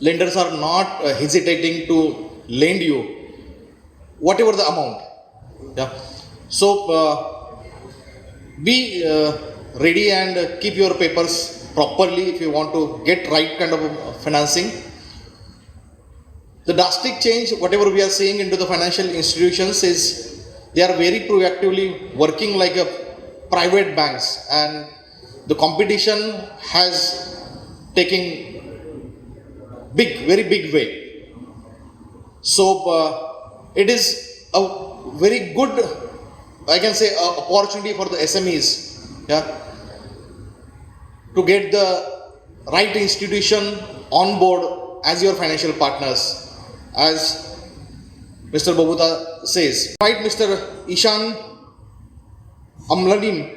lenders are not hesitating to lend you whatever the amount. Yeah. So be ready and keep your papers properly if you want to get right kind of financing. The drastic change, whatever we are seeing into the financial institutions, is they are very proactively working like a private banks, and the competition has taken very big way. So it is a very good, I can say, opportunity for the SMEs, yeah, to get the right institution on board as your financial partners, as Mr. Baboota says. Right, Mr. Ishan Amlani,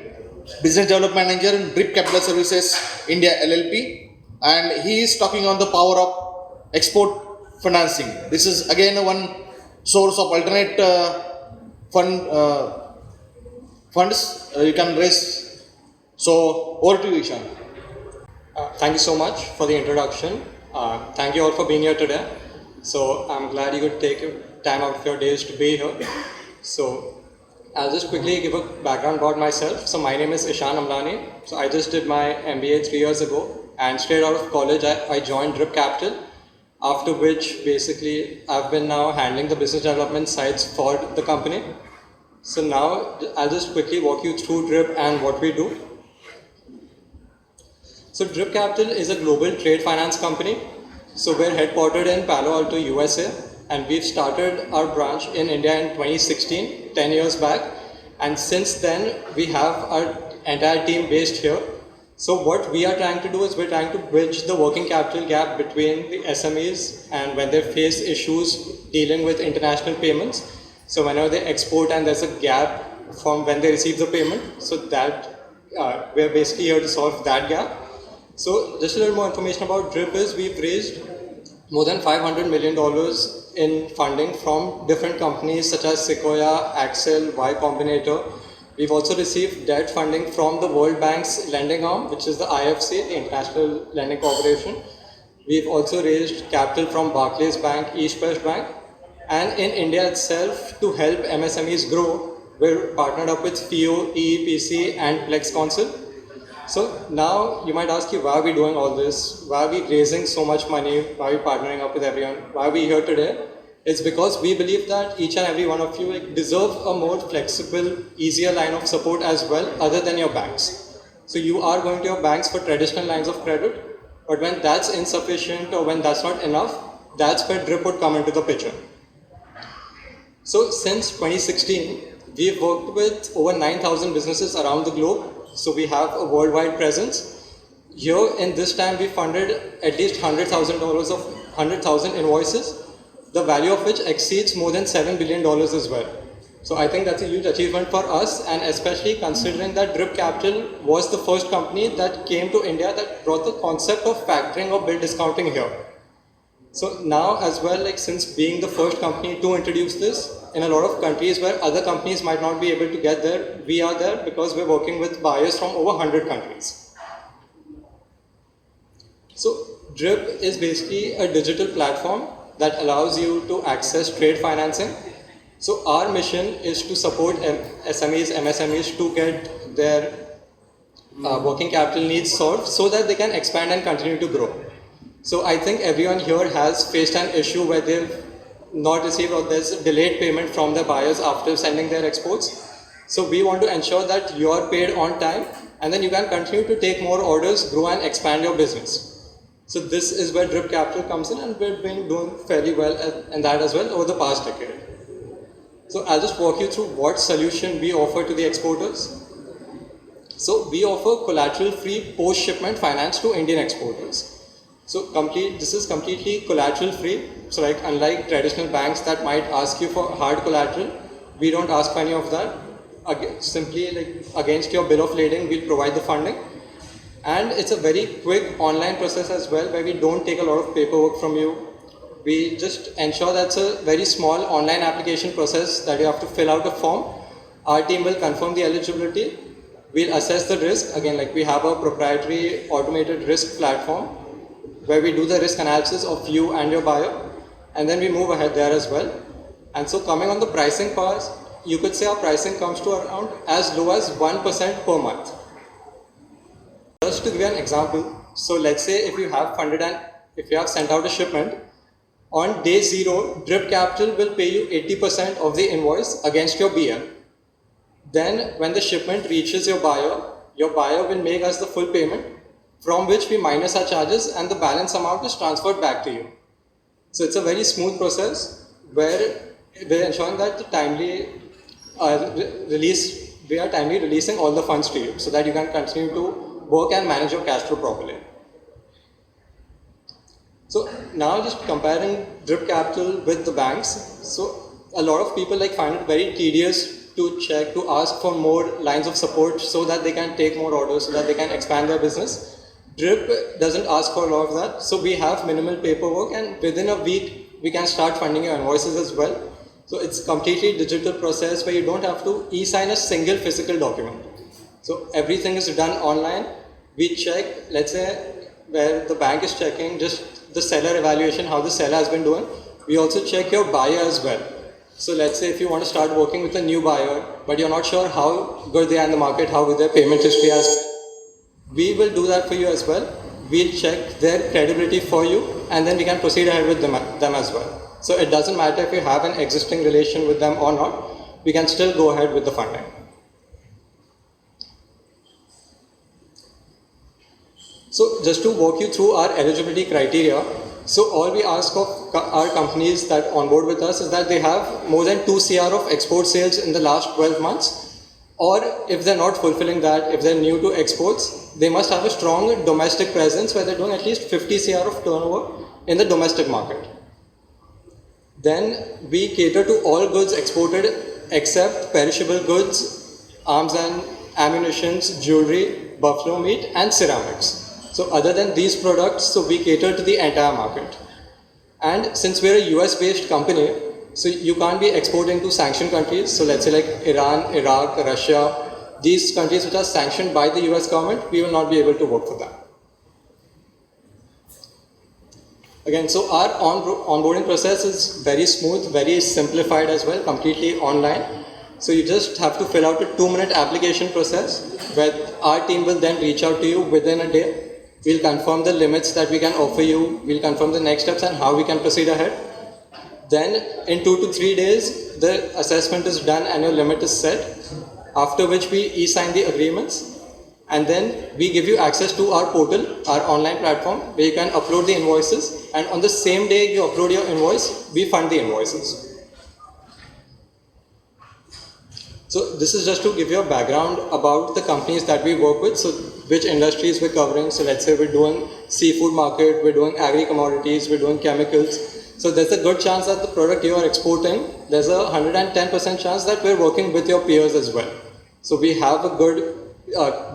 Business Development Manager in Drip Capital Services India LLP, and he is talking on the power of export financing. This is again one source of alternate funds you can raise. So over to you, Ishan.
Thank you so much for the introduction. Thank you all for being here today. So I'm glad you could take time out of your days to be here. So I'll just quickly give a background about myself. So my name is Ishan Amlani. So I just did my MBA 3 years ago, and straight out of college I joined Drip Capital, after which basically I've been now handling the business development sides for the company. So now I'll just quickly walk you through Drip and what we do. So Drip Capital is a global trade finance company. So we're headquartered in Palo Alto, USA, and we've started our branch in India in 2016, 10 years back. And since then, we have our entire team based here. So what we are trying to do is we're trying to bridge the working capital gap between the SMEs and when they face issues dealing with international payments. So whenever they export and there's a gap from when they receive the payment, so that we're basically here to solve that gap. So just a little more information about Drip is we've raised more than $500 million in funding from different companies such as Sequoia, Axel, Y Combinator. We've also received debt funding from the World Bank's lending arm, which is the IFC, the International Lending Corporation. We've also raised capital from Barclays Bank, East West Bank. And in India itself, to help MSMEs grow, we're partnered up with FIO, EEPC, and Plex Council. So now you might ask you, why are we doing all this? Why are we raising so much money? Why are we partnering up with everyone? Why are we here today? It's because we believe that each and every one of you deserve a more flexible, easier line of support as well, other than your banks. So you are going to your banks for traditional lines of credit, but when that's insufficient or when that's not enough, that's where Drip would come into the picture. So since 2016, we've worked with over 9,000 businesses around the globe. So we have a worldwide presence. Here in this time, we funded at least $100,000 of 100,000 invoices, the value of which exceeds more than $7 billion as well. So I think that's a huge achievement for us, and especially considering that Drip Capital was the first company that came to India that brought the concept of factoring or bill discounting here. So now as well, like since being the first company to introduce this, in a lot of countries where other companies might not be able to get there, we are there because we're working with buyers from over 100 countries. So Drip is basically a digital platform that allows you to access trade financing. So our mission is to support SMEs, MSMEs to get their working capital needs solved so that they can expand and continue to grow. So I think everyone here has faced an issue where they've not received or there's a delayed payment from the buyers after sending their exports. So we want to ensure that you are paid on time and then you can continue to take more orders, grow and expand your business. So this is where Drip Capital comes in, and we've been doing fairly well in that as well over the past decade. So I'll just walk you through what solution we offer to the exporters. So we offer collateral-free post-shipment finance to Indian exporters. So this is completely collateral-free. So like unlike traditional banks that might ask you for hard collateral, we don't ask for any of that. Simply like against your bill of lading, we'll provide the funding. And it's a very quick online process as well, where we don't take a lot of paperwork from you. We just ensure that's a very small online application process that you have to fill out a form. Our team will confirm the eligibility. We'll assess the risk. Again, like we have a proprietary automated risk platform where we do the risk analysis of you and your buyer, and then we move ahead there as well. And so coming on the pricing part, you could say our pricing comes to around as low as 1% per month. Just to give you an example, so let's say if you have sent out a shipment, on day 0, Drip Capital will pay you 80% of the invoice against your BL. Then when the shipment reaches your buyer will make us the full payment, from which we minus our charges, and the balance amount is transferred back to you. So it's a very smooth process where we're ensuring that we are timely releasing all the funds to you so that you can continue to work and manage your cash flow properly. So now just comparing Drip Capital with the banks. So a lot of people find it very tedious to ask for more lines of support so that they can take more orders, so that they can expand their business. Drip doesn't ask for a lot of that. So we have minimal paperwork, and within a week, we can start funding your invoices as well. So it's completely digital process where you don't have to e-sign a single physical document. So everything is done online. We check, let's say, where the bank is checking just the seller evaluation, how the seller has been doing. We also check your buyer as well. So let's say if you want to start working with a new buyer, but you're not sure how good they are in the market, how good their payment history has been, we will do that for you as well. We'll check their credibility for you, and then we can proceed ahead with them as well. So it doesn't matter if you have an existing relation with them or not, we can still go ahead with the funding. So just to walk you through our eligibility criteria, so all we ask of our companies that onboard with us is that they have more than 2 CR of export sales in the last 12 months, or if they're not fulfilling that, if they're new to exports, they must have a strong domestic presence where they're doing at least 50 CR of turnover in the domestic market. Then we cater to all goods exported except perishable goods, arms and ammunitions, jewelry, buffalo meat and ceramics. So other than these products, so we cater to the entire market. And since we're a US based company, so you can't be exporting to sanctioned countries. So let's say like Iran, Iraq, Russia, these countries which are sanctioned by the US government, we will not be able to work for them. Again, so our onboarding process is very smooth, very simplified as well, completely online. So you just have to fill out a 2-minute application process where our team will then reach out to you within a day. We'll confirm the limits that we can offer you. We'll confirm the next steps and how we can proceed ahead. Then in 2 to 3 days, the assessment is done and your limit is set, after which we e-sign the agreements. And then we give you access to our portal, our online platform, where you can upload the invoices. And on the same day you upload your invoice, we fund the invoices. So this is just to give you a background about the companies that we work with, so which industries we're covering. So let's say we're doing seafood market, we're doing agri-commodities, we're doing chemicals. So there's a good chance that the product you are exporting, there's a 110% chance that we're working with your peers as well. So we have a good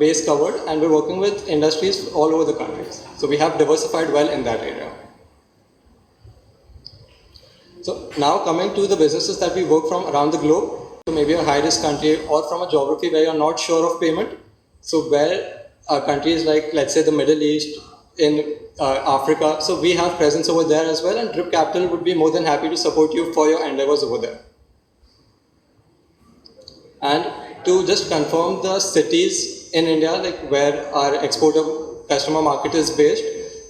base covered, and we're working with industries all over the countries. So we have diversified well in that area. So now coming to the businesses that we work from around the globe, so maybe a high-risk country or from a geography where you're not sure of payment. So where countries like, let's say, the Middle East, in Africa, so we have presence over there as well, and Drip Capital would be more than happy to support you for your endeavors over there. And to just confirm the cities in India, like where our exporter customer market is based,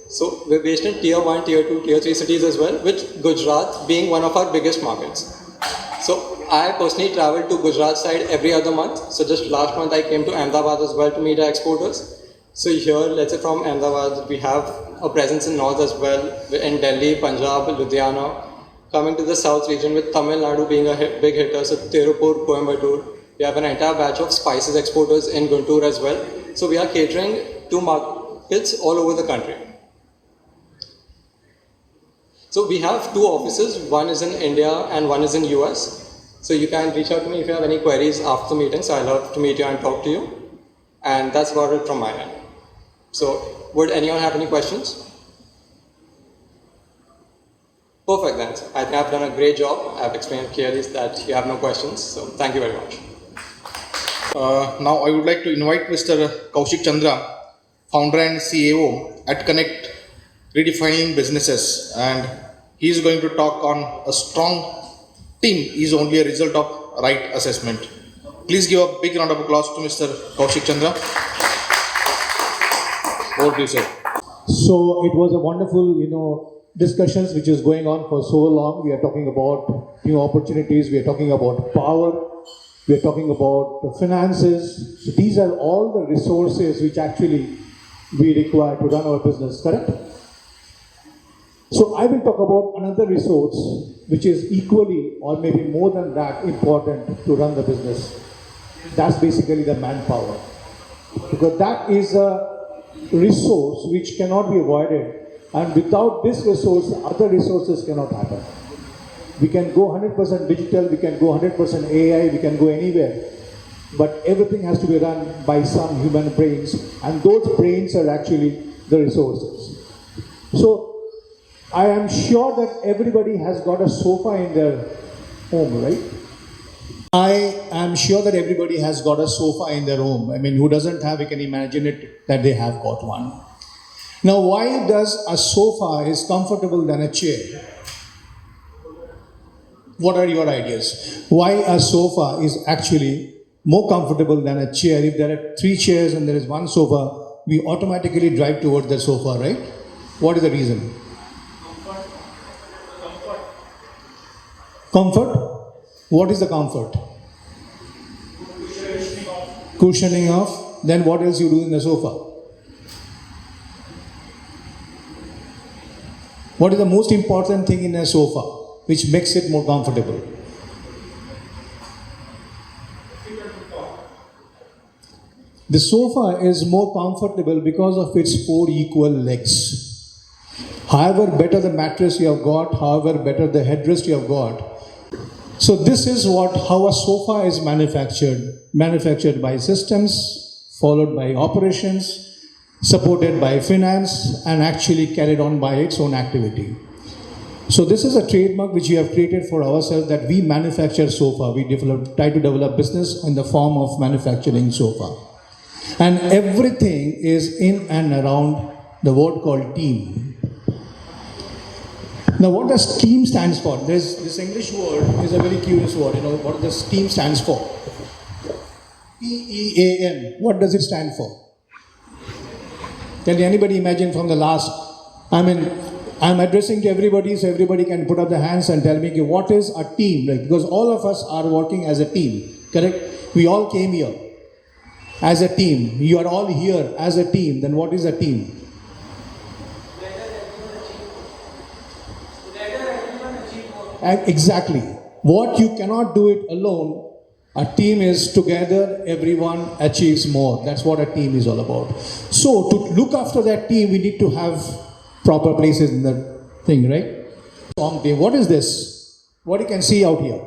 so we're based in Tier 1, Tier 2, Tier 3 cities as well, with Gujarat being one of our biggest markets. So I personally travel to Gujarat side every other month. So just last month I came to Ahmedabad as well to meet our exporters. So here, let's say from Ahmedabad, we have a presence in North as well, in Delhi, Punjab, Ludhiana, coming to the south region with Tamil Nadu being a big hitter, so Tirupur, Coimbatore. We have an entire batch of spices exporters in Guntur as well. So we are catering to markets all over the country. So we have 2 offices, one is in India and one is in US. So you can reach out to me if you have any queries after the meeting. So I love to meet you and talk to you. And that's about it from my end. So would anyone have any questions? Perfect then. I think I've done a great job. I've explained clearly that you have no questions. So thank you very much.
Now I would like to invite Mr. Kaushik Chandra, founder and CEO at Connect Redefining Businesses, and he is going to talk on a strong team is only a result of right assessment. Please give a big round of applause to Mr. Kaushik Chandra. Over to you, sir.
So it was a wonderful, discussions which is going on for so long. We are talking about new opportunities. We are talking about power. We are talking about the finances. So these are all the resources which actually we require to run our business, correct? So I will talk about another resource which is equally or maybe more than that important to run the business. That's basically the manpower. Because that is a resource which cannot be avoided, and without this resource, other resources cannot happen. We can go 100% digital, we can go 100% AI, we can go anywhere, but everything has to be run by some human brains, and those brains are actually the resources. So I am sure that everybody has got a sofa in their home, right? I am sure that everybody has got a sofa in their home. I mean, who doesn't have, you can imagine it, that they have got one. Now, why does a sofa is comfortable than a chair? What are your ideas? Why a sofa is actually more comfortable than a chair? If there are 3 chairs and there is 1 sofa, we automatically drive towards the sofa, right? What is the reason? Comfort? What is the comfort? Cushioning off. Then what else you do in the sofa? What is the most important thing in a sofa which makes it more comfortable? The sofa is more comfortable because of its 4 equal legs. However better the mattress you have got, however better the headrest you have got. So this is how a sofa is manufactured by systems, followed by operations, supported by finance, and actually carried on by its own activity. So this is a trademark which we have created for ourselves, that we manufacture sofa. We try to develop business in the form of manufacturing sofa. And everything is in and around the word called team. Now, what does team stands for? This English word is a very curious word. What does team stands for? T-E-A-M. What does it stand for? Can anybody imagine from the last? I'm addressing to everybody, so everybody can put up their hands and tell me, okay, what is a team? Because all of us are working as a team, correct? We all came here as a team. You are all here as a team. Then what is a team? Exactly. What you cannot do it alone, a team is together, everyone achieves more. That's what a team is all about. So to look after that team, we need to have proper places in the thing, right? What is this? What you can see out here?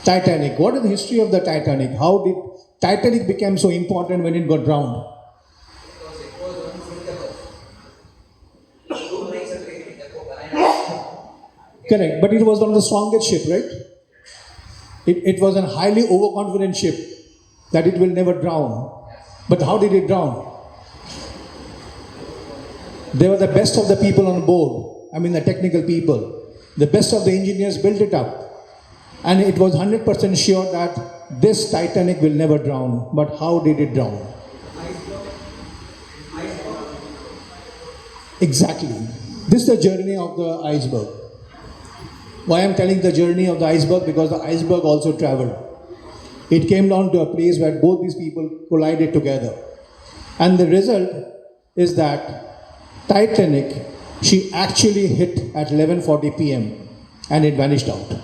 Titanic. What is the history of the Titanic? How did Titanic become so important when it got drowned? Correct, but it was one of the strongest ship, right? It was a highly overconfident ship that it will never drown. But how did it drown? They were the best of the people on board. The technical people. The best of the engineers built it up. And it was 100% sure that this Titanic will never drown. But how did it drown? Exactly. This is the journey of the iceberg. Why I'm telling the journey of the iceberg? Because the iceberg also traveled. It came down to a place where both these people collided together. And the result is that Titanic She actually hit at 11:40 p.m. and it vanished out.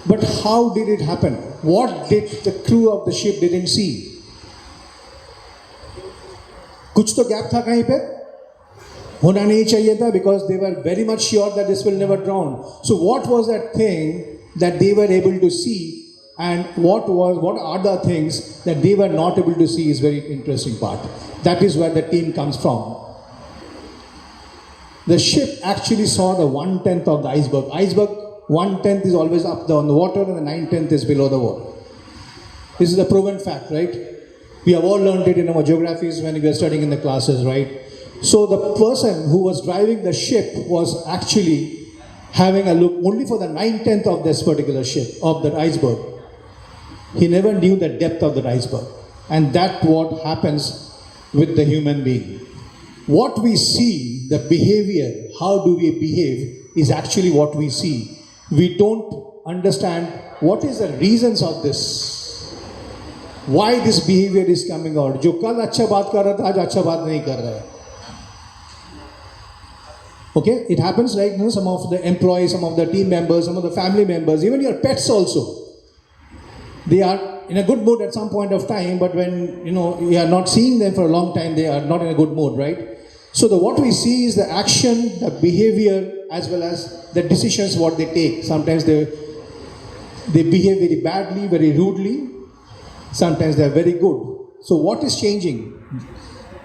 But how did it happen? What did the crew of the ship didn't see? कुछ तो gap था कहीं पे, होना नहीं चाहिए था, because they were very much sure that this will never drown. So what was that thing that they were able to see, and what are the things that they were not able to see is very interesting part. That is where the team comes from. The ship actually saw the 1/10 of the iceberg. Iceberg 1/10 is always up there on the water, and the 9/10 is below the water. This is a proven fact, right? We have all learned it in our geographies when we were studying in the classes, right? So the person who was driving the ship was actually having a look only for the 9/10 of this particular ship, of that iceberg. He never knew the depth of that iceberg. And that's what happens with the human being. What we see, the behavior, how do we behave, is actually what we see. We don't understand what is the reasons of this. Why this behavior is coming out. जो कल अच्छा बात कर रहा था, आज अच्छा बात नहीं कर रहा है. Okay, it happens like, you know, some of the employees, some of the team members, some of the family members, even your pets also. They are in a good mood at some point of time, but when you are not seeing them for a long time, they are not in a good mood, right? So what we see is the action, the behavior, as well as the decisions what they take. Sometimes they behave very badly, very rudely. Sometimes they are very good. So what is changing?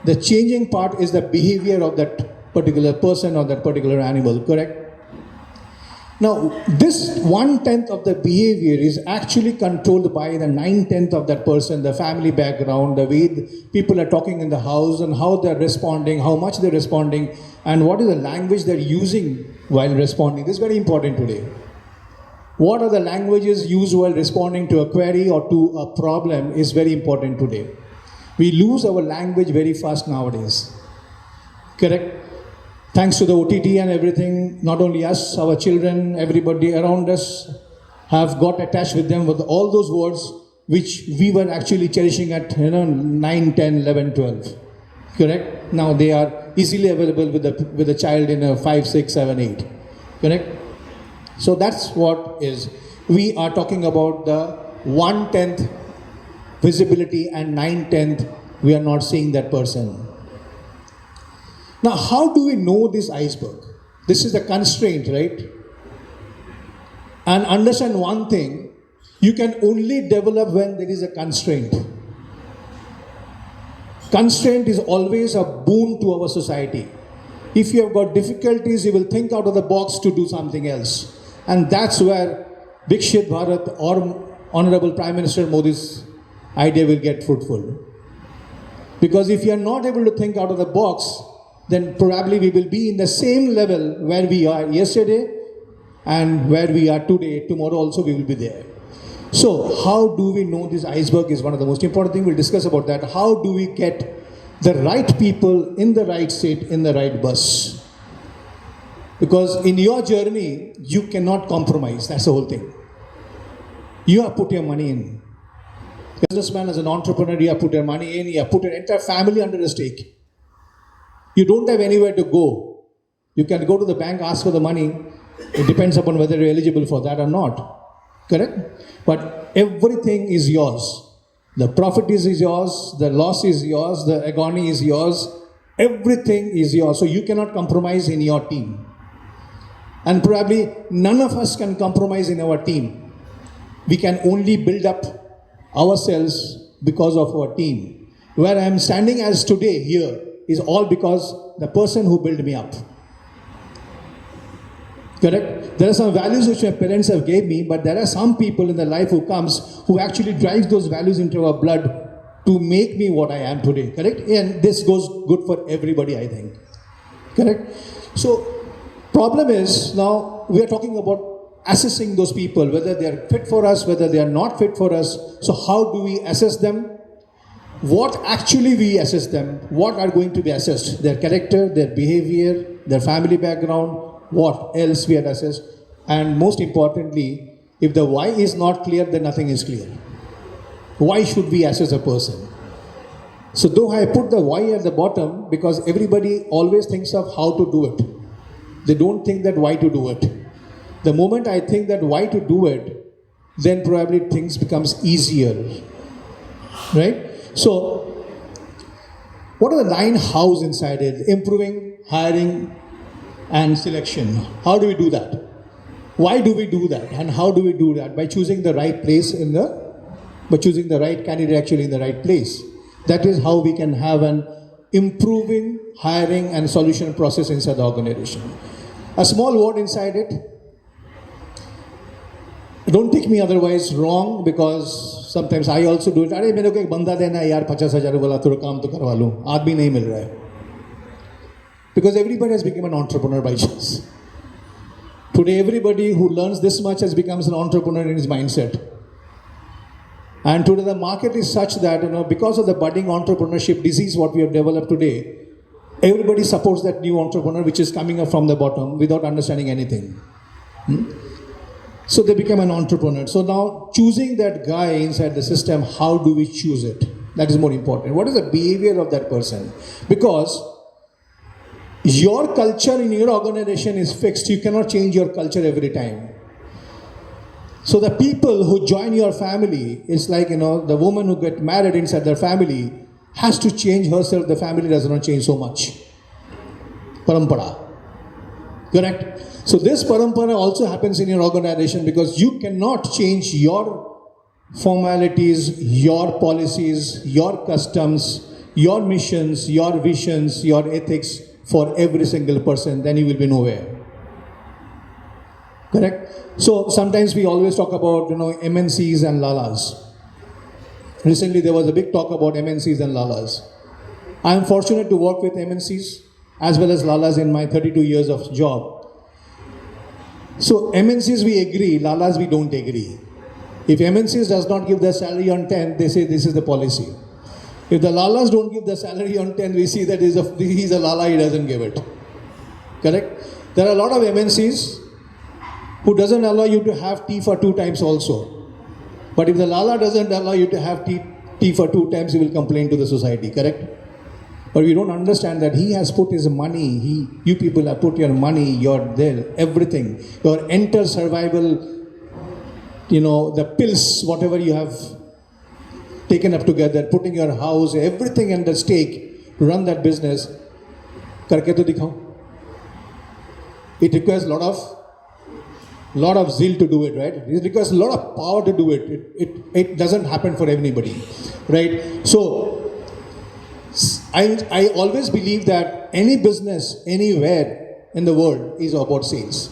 The changing part is the behavior of that particular person or that particular animal, correct? Now, this 1/10 of the behavior is actually controlled by the 9/10 of that person, the family background, the way people are talking in the house, and how they're responding, how much they're responding, and what is the language they're using while responding. This is very important today. What are the languages used while responding to a query or to a problem is very important today. We lose our language very fast nowadays. Correct? Thanks to the OTT and everything, not only us, our children, everybody around us have got attached with them with all those words which we were actually cherishing at 9, 10, 11, 12. Correct? Now they are easily available with a child in a 5, 6, 7, 8. Correct? So that's what is. We are talking about the 1/10 visibility and 9/10 we are not seeing that person. Now, how do we know this iceberg? This is the constraint, right? And understand one thing, you can only develop when there is a constraint. Constraint is always a boon to our society. If you have got difficulties, you will think out of the box to do something else. And that's where Vikshit Bharat or Honorable Prime Minister Modi's idea will get fruitful. Because if you are not able to think out of the box, then probably we will be in the same level where we are yesterday and where we are today. Tomorrow also we will be there. So how do we know this iceberg is one of the most important things? We'll discuss about that. How do we get the right people in the right seat, in the right bus? Because in your journey, you cannot compromise. That's the whole thing. You have put your money in. As a businessman, as an entrepreneur, you have put your money in. You have put your entire family under a stake. You don't have anywhere to go. You can go to the bank, ask for the money. It depends upon whether you're eligible for that or not. Correct? But everything is yours. The profit is yours. The loss is yours. The agony is yours. Everything is yours. So you cannot compromise in your team. And probably none of us can compromise in our team. We can only build up ourselves because of our team. Where I am standing as today here is all because the person who built me up. Correct? There are some values which my parents have gave me, but there are some people in the life who comes who actually drives those values into our blood to make me what I am today. Correct? And this goes good for everybody, I think. Correct? So, problem is now we are talking about assessing those people, whether they are fit for us, whether they are not fit for us. So how do we assess them? What actually we assess them? What are going to be assessed? Their character, their behavior, their family background, what else we are assessed? And most importantly, if the why is not clear, then nothing is clear. Why should we assess a person? So though I put the why at the bottom because everybody always thinks of how to do it. They don't think that why to do it. The moment I think that why to do it, then probably things becomes easier. Right? So what are the 9 hows inside it? Improving, hiring, and selection. How do we do that? Why do we do that? And how do we do that? By choosing the right place by choosing the right candidate actually in the right place. That is how we can have an improving hiring and solution process inside the organization. A small word inside it. Don't take me otherwise wrong because sometimes I also do it. अरे मेरे को एक बंदा देना है यार 50,000 बोला थोड़ा काम तो करवा लूँ आदमी नहीं मिल रहा है. Because everybody has become an entrepreneur by chance. Today everybody who learns this much has become an entrepreneur in his mindset. And today the market is such that, because of the budding entrepreneurship disease what we have developed today, everybody supports that new entrepreneur which is coming up from the bottom without understanding anything. So they become an entrepreneur. So now choosing that guy inside the system, how do we choose it? That is more important. What is the behavior of that person? Because your culture in your organization is fixed. You cannot change your culture every time. So the people who join your family, it's like, the woman who get married inside their family has to change herself. The family does not change so much. Parampara. Correct? So this parampara also happens in your organization because you cannot change your formalities, your policies, your customs, your missions, your visions, your ethics for every single person. Then you will be nowhere. Correct? So sometimes we always talk about, MNCs and Lalas. Recently there was a big talk about MNCs and Lalas. I am fortunate to work with MNCs as well as Lalas in my 32 years of job. So MNCs we agree, Lalas we don't agree. If MNCs does not give the salary on 10, they say this is the policy. If the Lalas don't give the salary on 10, we see that he's a Lala, he doesn't give it. Correct? There are a lot of MNCs who doesn't allow you to have tea for 2 times also. But if the Lala doesn't allow you to have tea for 2 times, he will complain to the society, correct? But we don't understand that he has put his money, you people have put your money, your everything, your entire survival, the pills, whatever you have taken up together, putting your house, everything at the stake to run that business. Karke to dikhao. It requires a lot of zeal to do it, right? It requires a lot of power to do it. It doesn't happen for anybody, right? So I always believe that any business anywhere in the world is about sales.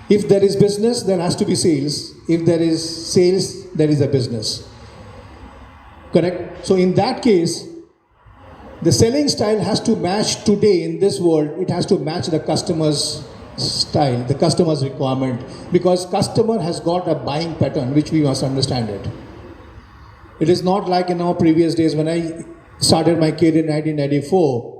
If there is business, there has to be sales. If there is sales, there is a business. Correct? So in that case, the selling style has to match today in this world. It has to match the customer's style, the customer's requirement, because customer has got a buying pattern which we must understand it. It is not like in our previous days when I started my career in 1994.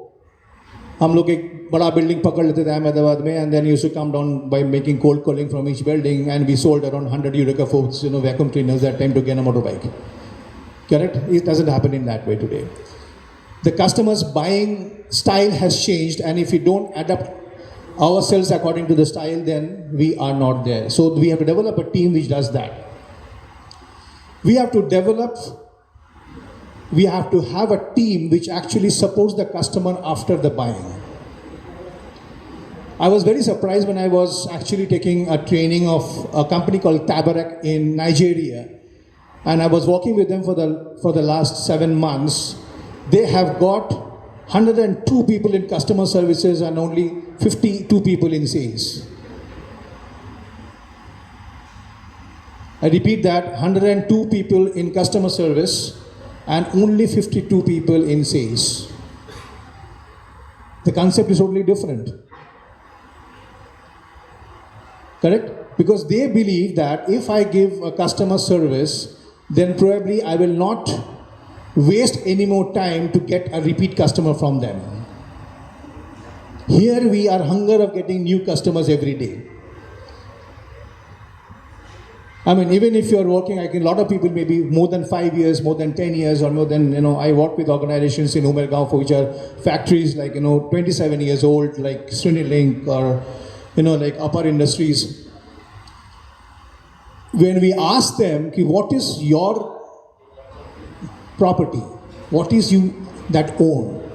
हम लोग एक बड़ा building पकड़ लेते थे अहमदाबाद में, and then used to come down by making cold calling from each building, and we sold around 100 Eureka Forks, vacuum cleaners that time to get a motorbike. Correct? It doesn't happen in that way today. The customer's buying style has changed, and if we don't adapt ourselves according to the style, then we are not there. So we have to develop a team which does that. We have to have a team which actually supports the customer after the buying. I was very surprised when I was actually taking a training of a company called Tabarak in Nigeria, and I was working with them for the last 7 months. They have got 102 people in customer services and only 52 people in sales. I repeat that, 102 people in customer service and only 52 people in sales. The concept is totally different. Correct? Because they believe that if I give a customer service, then probably I will not waste any more time to get a repeat customer from them. Here we are hunger of getting new customers every day. I mean, even if you're working, I can, a lot of people maybe more than 5 years, more than 10 years, or more than, I work with organizations in Umergaon for which are factories like, 27 years old, like Srinilink or, like Upper Industries. When we ask them, what is your property? What is you that own?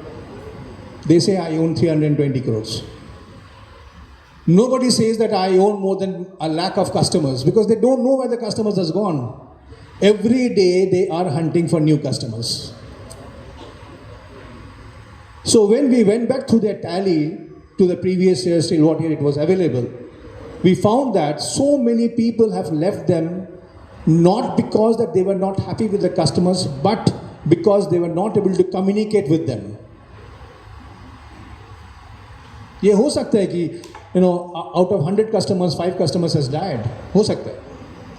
They say, I own 320 crores. Nobody says that I own more than a lakh of customers because they don't know where the customers has gone. Every day they are hunting for new customers. So when we went back to their tally to the previous year, till what year it was available, we found that so many people have left them not because that they were not happy with the customers, but because they were not able to communicate with them. ये हो सकता है कि out of 100 customers, 5 customers has died. हो सकता है,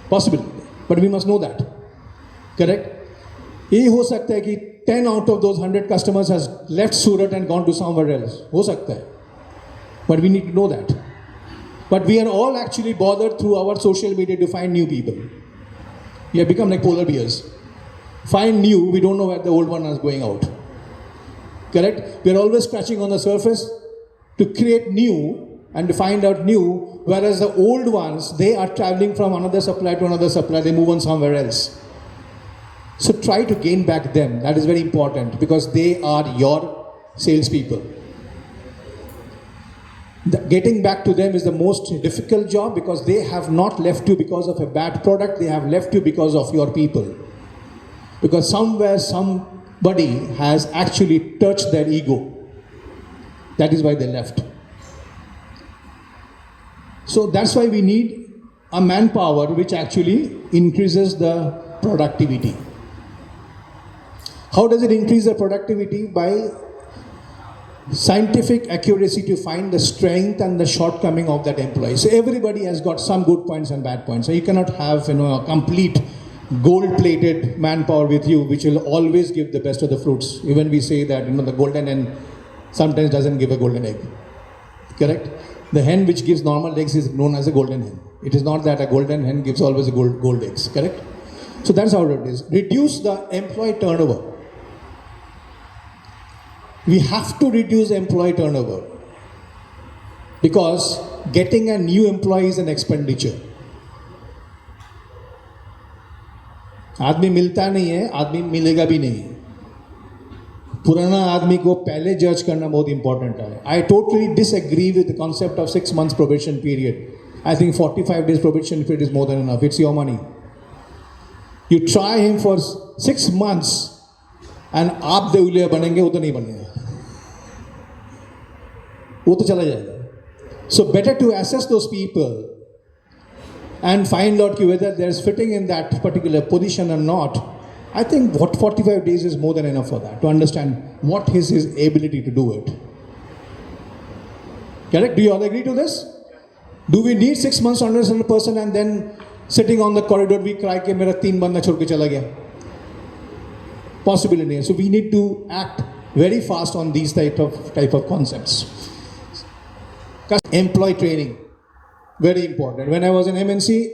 possible, but we must know that, correct? ये हो सकता है कि 10 out of those 100 customers has left Surat and gone to somewhere else. हो सकता है, but we need to know that. But we are all actually bothered through our social media to find new people. We have become like polar bears. Find new, we don't know where the old one is going out. Correct? We are always scratching on the surface to create new and to find out new, whereas the old ones, they are traveling from another supplier to another supplier, they move on somewhere else. So try to gain back them. That is very important because they are your salespeople. Getting back to them is the most difficult job because they have not left you because of a bad product, they have left you because of your people. Because somewhere somebody has actually touched their ego. That is why they left. So that's why we need a manpower which actually increases the productivity. How does it increase the productivity? By scientific accuracy to find the strength and the shortcoming of that employee. So everybody has got some good points and bad points. So you cannot have a complete gold-plated manpower with you which will always give the best of the fruits. Even we say that the golden hen sometimes doesn't give a golden egg. Correct? The hen which gives normal eggs is known as a golden hen. It is not that a golden hen gives always a gold eggs. Correct? So that's how it is. Reduce the employee turnover. We have to reduce employee turnover because getting a new employee is an expenditure. आदमी मिलता नहीं है, आदमी मिलेगा भी नहीं. पुराना आदमी को पहले जज करना बहुत इंपॉर्टेंट है. I totally disagree with the concept of 6 months probation period. I think 45 days probation period is more than enough. It's your money. You try him for 6 months and आप देवलिया बनेंगे, वो तो नहीं बनेगा, वो तो चला जाएगा. So better to assess those people and find out whether there's fitting in that particular position or not. I think 45 days is more than enough for that, to understand what is his ability to do it. Correct? Do you all agree to this? Do we need 6 months to understand a person and then sitting on the corridor we cry कि मेरा 3 बंदा छोड़ के चला गया? Possibility नहीं है. So we need to act very fast on these type of concepts. Employee training, very important. When I was in MNC,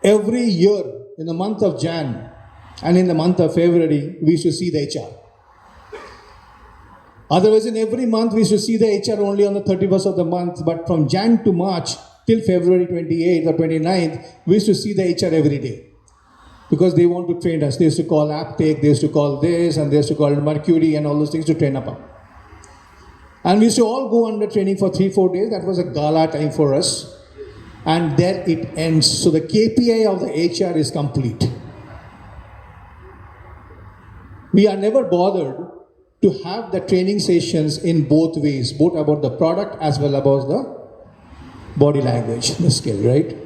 every year in the month of Jan and in the month of February, we used to see the HR. Otherwise, in every month, we used to see the HR only on the 31st of the month. But from Jan to March till February 28th or 29th, we used to see the HR every day. Because they want to train us. They used to call Aptech, they used to call this, and they used to call Mercury and all those things to train up. And we used to all go under training for 3-4 days. That was a gala time for us. And there it ends. So the KPI of the HR is complete. We are never bothered to have the training sessions in both ways, both about the product as well about the body language, the skill, right?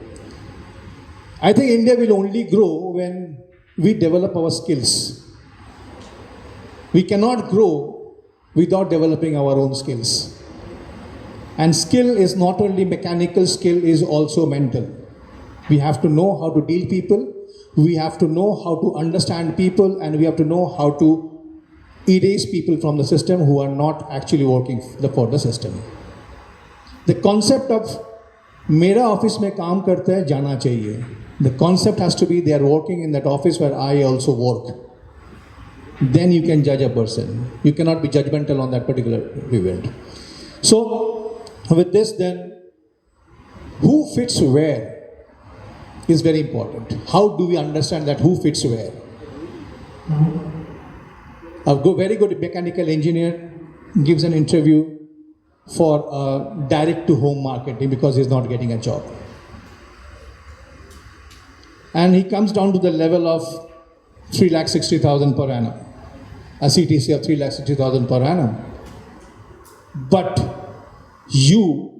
I think India will only grow when we develop our skills. We cannot grow without developing our own skills. And skill is not only mechanical, skill is also mental. We have to know how to deal people, we have to know how to understand people, and we have to know how to erase people from the system who are not actually working for the system. The concept of मेरा office में काम करता है जाना चाहिए The concept has to be they are working in that office where I also work. Then you can judge a person. You cannot be judgmental on that particular event. So, with this then, who fits where is very important. How do we understand that who fits where? A very good mechanical engineer gives an interview for direct to home marketing because he's not getting a job. And he comes down to the level of 3,60,000 per annum, a CTC of 3,60,000 per annum. But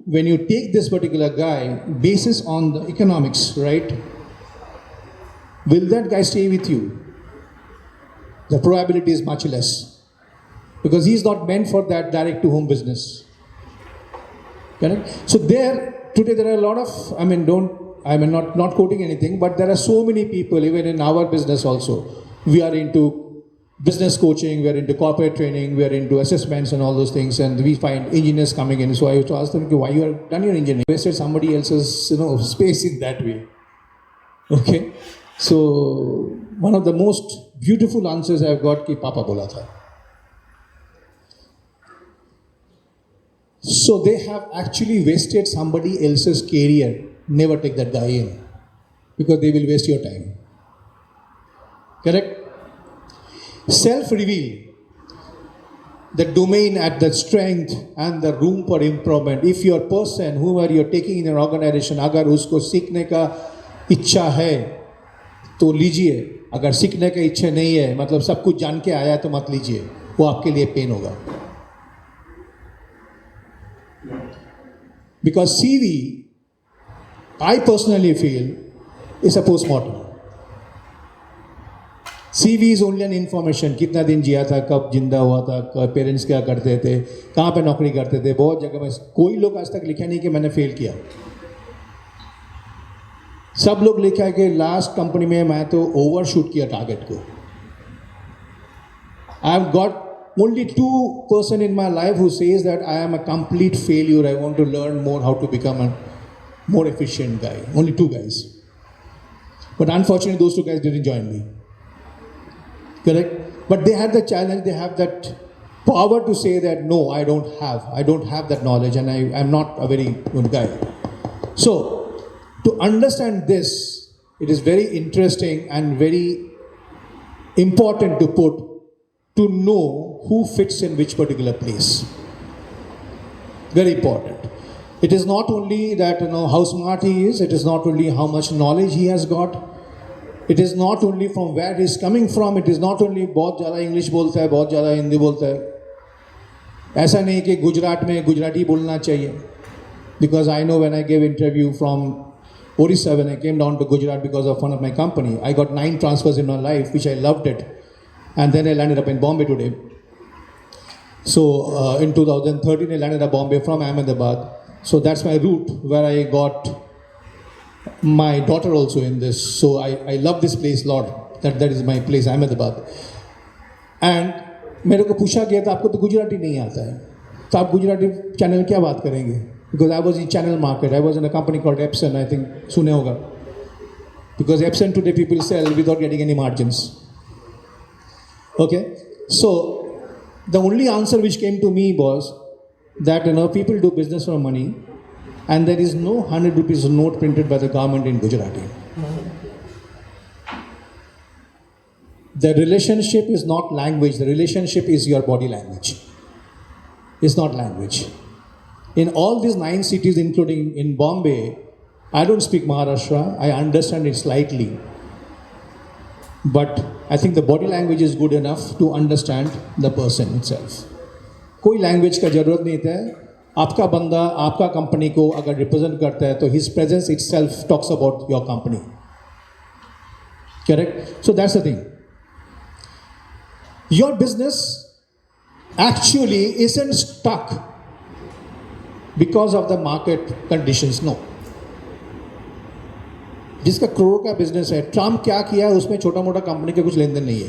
when you take this particular guy, basis on the economics, right? Will that guy stay with you? The probability is much less because he's not meant for that direct to home business. Correct? So today there are a lot of, not quoting anything, but there are so many people, even in our business also. We are into business coaching, we are into corporate training, we are into assessments and all those things, and we find engineers coming in. So I used to ask them, why you have done your engineering? Wasted somebody else's space in that way. Okay? So one of the most beautiful answers I've got ki Papa bola tha. So they have actually wasted somebody else's career. Never take that guy in because they will waste your time. Correct? Self-reveal the domain at the strength and the room for improvement. If your person, whoever you're taking in your organization, अगर उसको सीखने का इच्छा है तो लीजिए. अगर सीखने का इच्छा नहीं है, मतलब सब कुछ जान के आया तो मत लीजिए. वो आपके लिए पेन होगा. Because CV, I personally feel, is a postmortem. CV is only an information. कितना दिन जिया था, कब जिंदा हुआ था, पेरेंट्स क्या करते थे, कहाँ पे नौकरी करते थे. बहुत जगह में कोई लोग आज तक लिखा नहीं कि मैंने फेल किया. सब लोग लिखा है कि लास्ट कंपनी में मैं तो ओवरशूट किया टारगेट को. I have got only 2% in my life who says that I am a complete failure. I want to learn more how to become a more efficient guy. Only 2 guys. But unfortunately, those 2 guys didn't join me. Correct? But they had the challenge, they have that power to say that no, I don't have that knowledge and I'm not a very good guy. So, to understand this, it is very interesting and very important to know who fits in which particular place. Very important. It is not only that how smart he is, it is not only how much knowledge he has got, it is not only from where he is coming from, it is not only बहुत ज़्यादा English बोलता है, बहुत ज़्यादा हिंदी बोलता है. ऐसा नहीं कि गुजरात में गुजराती बोलना चाहिए. Because I know when I gave interview from Orissa, when I came down to Gujarat because of one of my company, I got 9 transfers in my life, which I loved it. And then I landed up in Bombay today. So in 2013, I landed up Bombay from Ahmedabad. So that's my route where I got my daughter also in this. So I love this place a lot. That is my place, Ahmedabad. And मेरे को पूछा गया था आपको तो गुजराती नहीं आता है तो आप गुजराती चैनल क्या बात करेंगे? Because I was in channel market. I was in a company called Epson. I think सुने होगा. Because Epson today people sell without getting any margins. Okay, so the only answer which came to me was that people do business for money, and there is no 100 rupees note printed by the government in Gujarati. The relationship is not language. The relationship is your body language. It's not language. In all these 9 cities, including in Bombay, I don't speak Maharashtra. I understand it slightly. But I think the body language is good enough to understand the person itself. कोई language का जरूरत नहीं है. आपका बंदा आपका company को अगर रिप्रेजेंट करता है तो his presence itself talks about your company. Correct? So that's the thing. Your business actually isn't stuck because of the market conditions. No. जिसका करोड़ का बिजनेस है, ट्रम्प क्या किया है उसमें छोटा मोटा कंपनी के कुछ लेन देन नहीं है.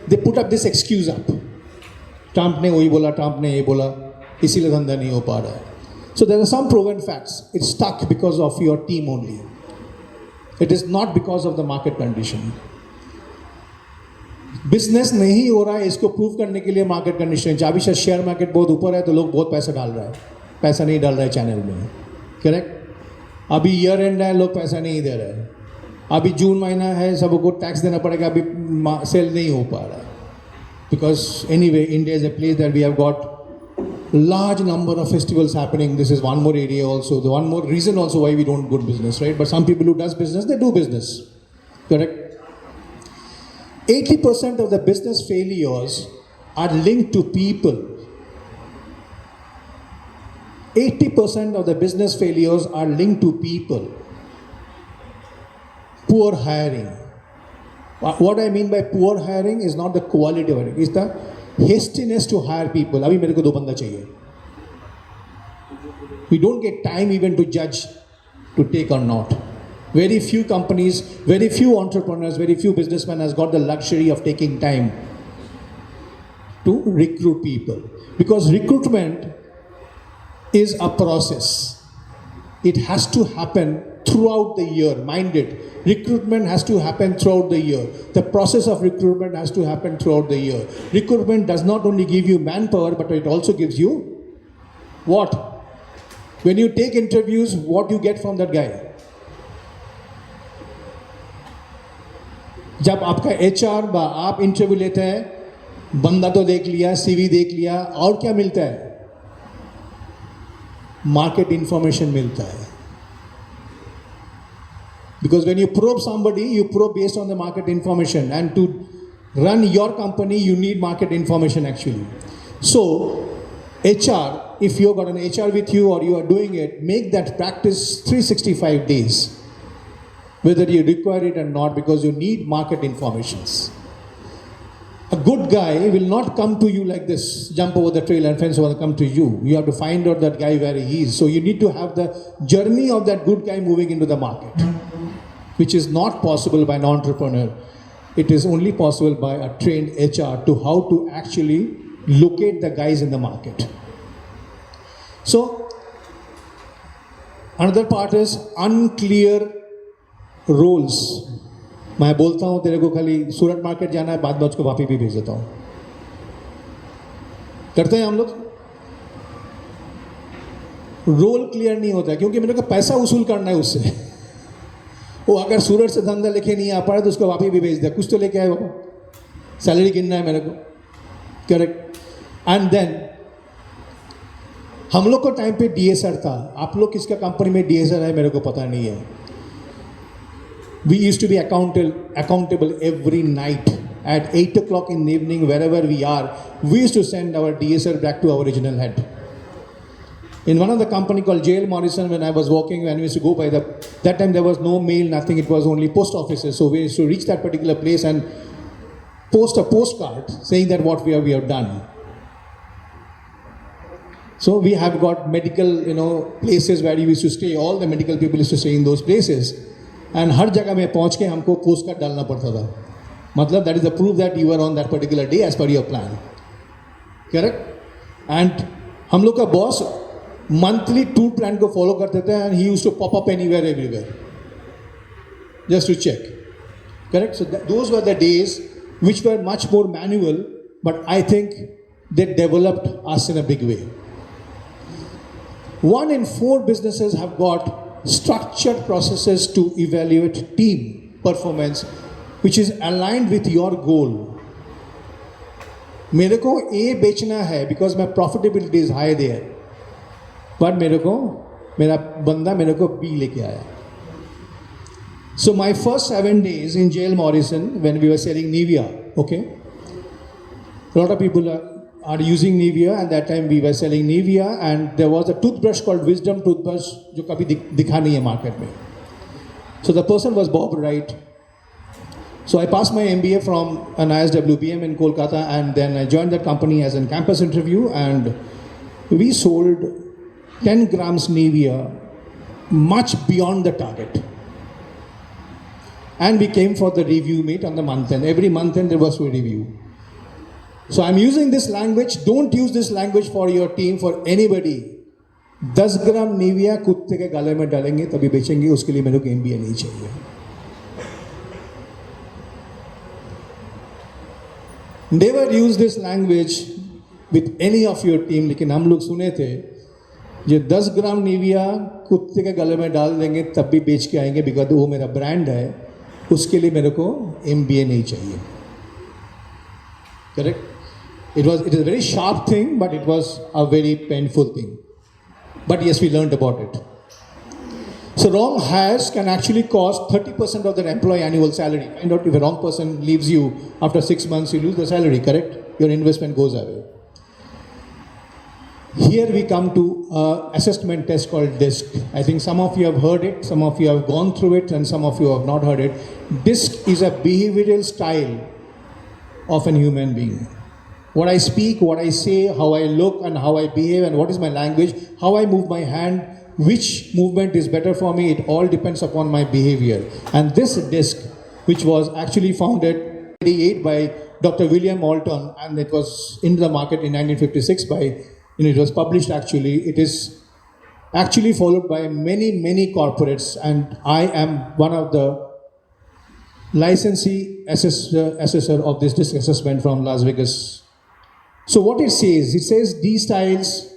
They put up this excuse up. Trump ने वही बोला, ट्रम्प ने ये बोला, इसीलिए धंधा नहीं हो पा रहा है. So there are some proven facts. It's stuck because of your team only. It is not because of the market condition. Business नहीं हो रहा है इसको प्रूव करने के लिए मार्केट कंडीशन. अभी शायद शेयर मार्केट बहुत ऊपर है तो लोग बहुत पैसा डाल रहा है, पैसा नहीं डाल रहा है चैनल में. करेक्ट. अभी ईयर एंड है, लोग पैसा नहीं दे रहे हैं. अभी जून महीना है, सबको टैक्स देना पड़ेगा, अभी सेल नहीं हो पा रहा है. Because anyway India is a place that we have got large number of festivals happening. This is one more area also, the one more reason also why we don't good business, right? But some people who does business, they do business. Correct? 80% of the business failures are linked to people. 80% of the business failures are linked to people. Poor hiring. What I mean by poor hiring is not the quality of hiring, it's the hastiness to hire people. अभी मेरे को 2 बंदा चाहिए. We don't get time even to judge to take or not. Very few companies, very few entrepreneurs, very few businessmen has got the luxury of taking time to recruit people. Because recruitment is a process. It has to happen throughout the year. Mind it. Recruitment has to happen throughout the year. The process of recruitment has to happen throughout the year. Recruitment does not only give you manpower, but it also gives you what? When you take interviews, what you get from that guy? जब आपका HR आप interview लेते हैं, बंदा तो देख लिया, CV देख लिया, और क्या मिलता है? मार्केट इंफॉर्मेशन मिलता है. Because when you probe somebody, you probe based on the market information, and to run your company, you need market information actually. So, HR, if you've got an HR with you or you are doing it, make that practice 365 days, whether you require it or not, because you need market informations. A good guy will not come to you like this, jump over the trail and friends will come to you. You have to find out that guy where he is. So you need to have the journey of that good guy moving into the market, which is not possible by an entrepreneur. It is only possible by a trained HR to how to actually locate the guys in the market. So, another part is unclear roles. मैं बोलता हूँ तेरे को खाली सूरत market जाना है, बाद में उसको वापस भी भेज देता हूँ. करते हैं हम लोग. रोल क्लियर नहीं होता क्योंकि मेरे को पैसा वसूल करना है उससे. वो अगर सूरत से धंधा लेके नहीं आ पा रहा तो उसको वापस भी भेज दिया. कुछ तो लेके आए बाबा, सैलरी गिनना है मेरे को. करेक्ट. एंड देन हम लोग को टाइम पे DSR था. आप लोग किसका कंपनी में DSR है मेरे को पता नहीं है. We used to be accountable every night at 8 o'clock in the evening, wherever we are. We used to send our DSR back to our original head. In one of the company called JL Morrison, when I was working, when we used to go by that time there was no mail, nothing, it was only post offices. So we used to reach that particular place and post a postcard saying that what we have done. So we have got medical, places where we used to stay. All the medical people used to stay in those places. And हर जगह में पहुंच के हमको post card डालना पड़ता था. मतलब that is the proof that you were on that particular day as per your plan. Correct? And हम लोग का बॉस मंथली टूर प्लान को फॉलो करते थे and he used to pop up anywhere, everywhere, just to check. Correct? So those were the days which were much more manual, but I think they developed us in a big way. 1 in 4 businesses have got structured processes to evaluate team performance, which is aligned with your goal. मेरे को A बेचना है because my profitability is high there, but मेरा बंदा मेरे को B लेके आया. So my first 7 days in JL Morrison, when we were selling Nivea, okay, a lot of people are using Nivea, and that time we were selling Nivea, and there was a toothbrush called Wisdom toothbrush जो कभी दिखा नहीं है market में. So the person was Bob Wright. So I passed my MBA from an ISWBM in Kolkata, and then I joined that company as a campus interview, and we sold 10 grams Nivea much beyond the target. And we came for the review meet on the month end. Every month end there was a review. So I'm using this language. Don't use this language for your team, for anybody. 10 gram Nivea कुत्ते के गले में डालेंगे तभी बेचेंगे, उसके लिए मेरे को MBA नहीं चाहिए. never use this language with any of your team, लेकिन हम लोग सुने थे ये 10 ग्राम निविया कुत्ते के गले में डाल देंगे तब भी बेच के आएंगे बिकॉज वो मेरा ब्रांड है, उसके लिए मेरे को MBA नहीं चाहिए. Correct? It is a very sharp thing, but it was a very painful thing. But yes, we learned about it. So wrong hires can actually cost 30% of their employee annual salary. Find out if a wrong person leaves you after 6 months, you lose the salary, correct? Your investment goes away. Here we come to an assessment test called DISC. I think some of you have heard it, some of you have gone through it, and some of you have not heard it. DISC is a behavioral style of a human being. What I speak, what I say, how I look and how I behave and what is my language, how I move my hand, which movement is better for me, it all depends upon my behavior. And this DISC, which was actually founded in 1988 by Dr. William Moulton, and it was in the market in 1956 by, it was published actually. It is actually followed by many corporates, and I am one of the licensee assessor of this DISC assessment from Las Vegas. So what it says D styles,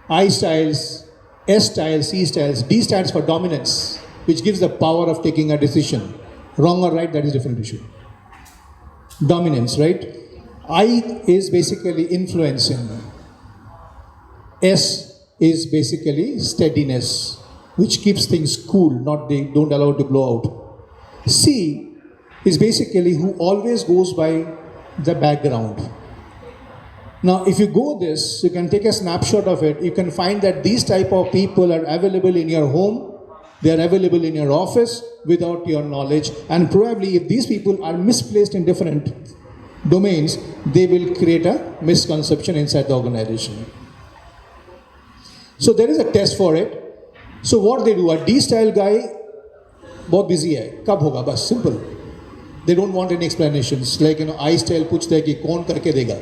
I styles, S styles, C styles. D stands for dominance, which gives the power of taking a decision. Wrong or right, that is a different issue. Dominance, right? I is basically influencing. S is basically steadiness, which keeps things cool, they don't allow it to blow out. C is basically who always goes by the background. Now, if you go this, you can take a snapshot of it. You can find that these type of people are available in your home, they are available in your office without your knowledge. And probably if these people are misplaced in different domains, they will create a misconception inside the organization. So there is a test for it. So what they do, a D-style guy, बहुत busy है, कब होगा, बस simple. They don't want any explanations. Like, I-style पूछता है कि कौन करके देगा.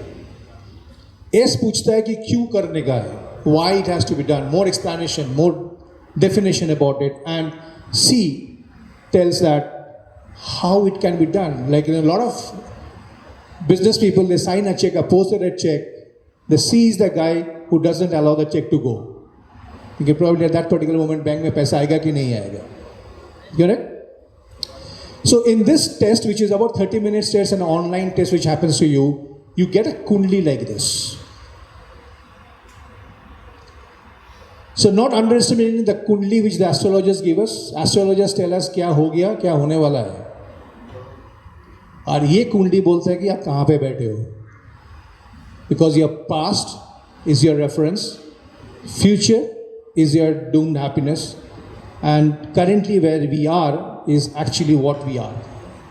S पूछता है कि क्यों करने का है, why it has to be done, more explanation, more definition about it. And C tells that how it can be done. Like a lot of business people, they sign a check, a posted check. The C is the guy who doesn't allow the check to go. Because probably at that particular moment, bank में पैसा आएगा कि नहीं आएगा. Correct? So in this test, which is about 30 minutes test, an online test which happens to you, you get a kundli like this. So not underestimating the kundli which the astrologers give us. Astrologers tell us क्या हो गया, क्या होने वाला है. और ये कुंडली बोलता है कि आप कहाँ पे बैठे हो. Because your past is your reference, future is your doomed happiness, and currently where we are is actually what we are.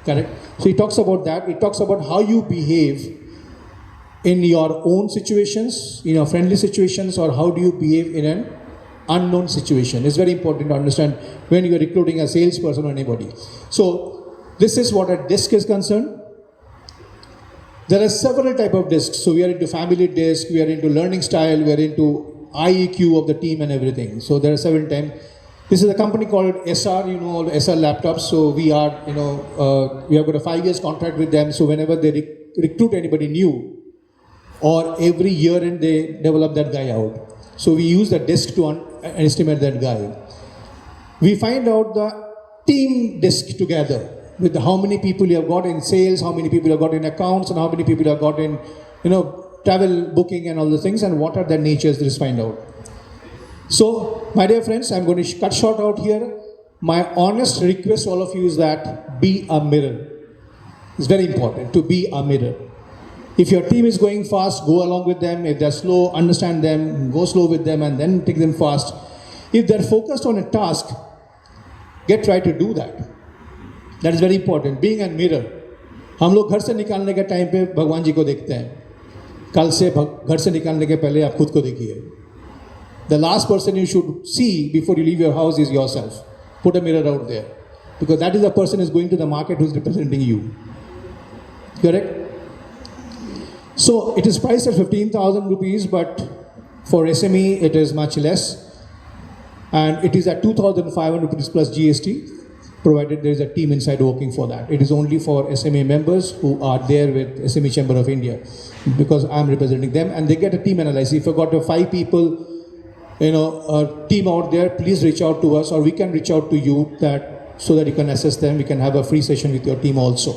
Correct? So he talks about that. He talks about how you behave in your own situations, in your friendly situations, or how do you behave in an unknown situation. It's very important to understand when you are recruiting a salesperson or anybody. So this is what a DISC is concerned. There are several types of DISCs. So we are into family DISC, we are into learning style, we are into IEQ of the team and everything. So there are 7 types. This is a company called SR, SR Laptops. So we are, we have got a 5 years contract with them. So whenever they recruit anybody new, or every year and they develop that guy out. So we use the DISC to estimate that guy. We find out the team DISC together with how many people you have got in sales, how many people you have got in accounts, and how many people you have got in, travel booking and all the things, and what are their natures. Let's find out. So, my dear friends, I'm going to cut short out here. My honest request to all of you is that be a mirror. It's very important to be a mirror. If your team is going fast, go along with them. If they're slow, understand them, go slow with them, and then take them fast. If they're focused on a task, try to do that. That is very important. Being a mirror. हम लोग घर से निकालने के time पे भगवान जी को देखते हैं. कल से घर से निकालने के पहले आप खुद को देखिए. The last person you should see before you leave your house is yourself. Put a mirror out there. Because that is the person who is going to the market who is representing you. Correct? So it is priced at 15,000 rupees, but for SME it is much less. And it is at 2,500 rupees plus GST. provided there is a team inside working for that. It is only for SMA members who are there with SME Chamber of India, because I'm representing them, and they get a team analysis. If you've got 5 people, a team out there, please reach out to us, or we can reach out to you so that you can assess them. We can have a free session with your team also.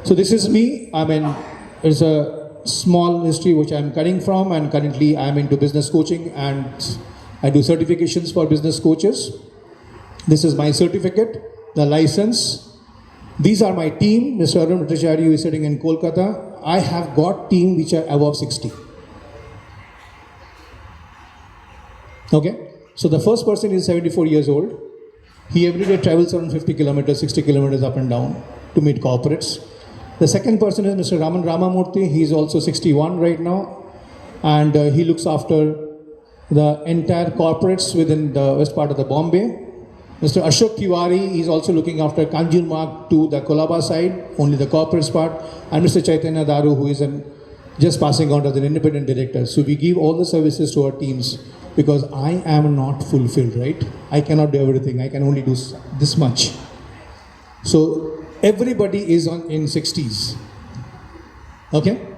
So this is me. It's a small history which I'm coming from, and currently I'm into business coaching and I do certifications for business coaches. This is my certificate, the license. These are my team. Mr. Arun Bhattacharya, who is sitting in Kolkata. I have got team which are above 60. Okay, so the first person is 74 years old. He every day travels around 50 kilometers, 60 kilometers up and down to meet corporates. The second person is Mr. Raman Ramamurthy. He is also 61 right now, and he looks after the entire corporates within the west part of the Bombay. Mr. Ashok Tiwari is also looking after Kanjurmarg to the Kolaba side, only the corporates part, and Mr. Chaitanya Daru, who is just passing on as an independent director. So we give all the services to our teams, because I am not fulfilled, right? I cannot do everything. I can only do this much. So everybody is in 60s. Okay?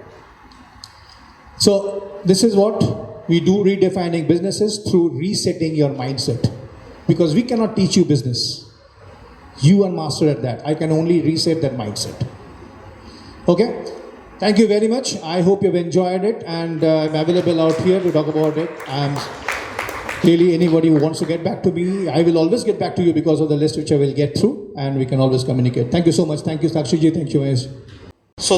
So this is what we do, redefining businesses through resetting your mindset. Because we cannot teach you business. You are master at that. I can only reset that mindset. Okay? Thank you very much. I hope you've enjoyed it, and I'm available out here to talk about it. Clearly, anybody who wants to get back to me, I will always get back to you because of the list which I will get through, and we can always communicate. Thank you so much. Thank you, Sakshi ji. Thank you, Mahesh.
So,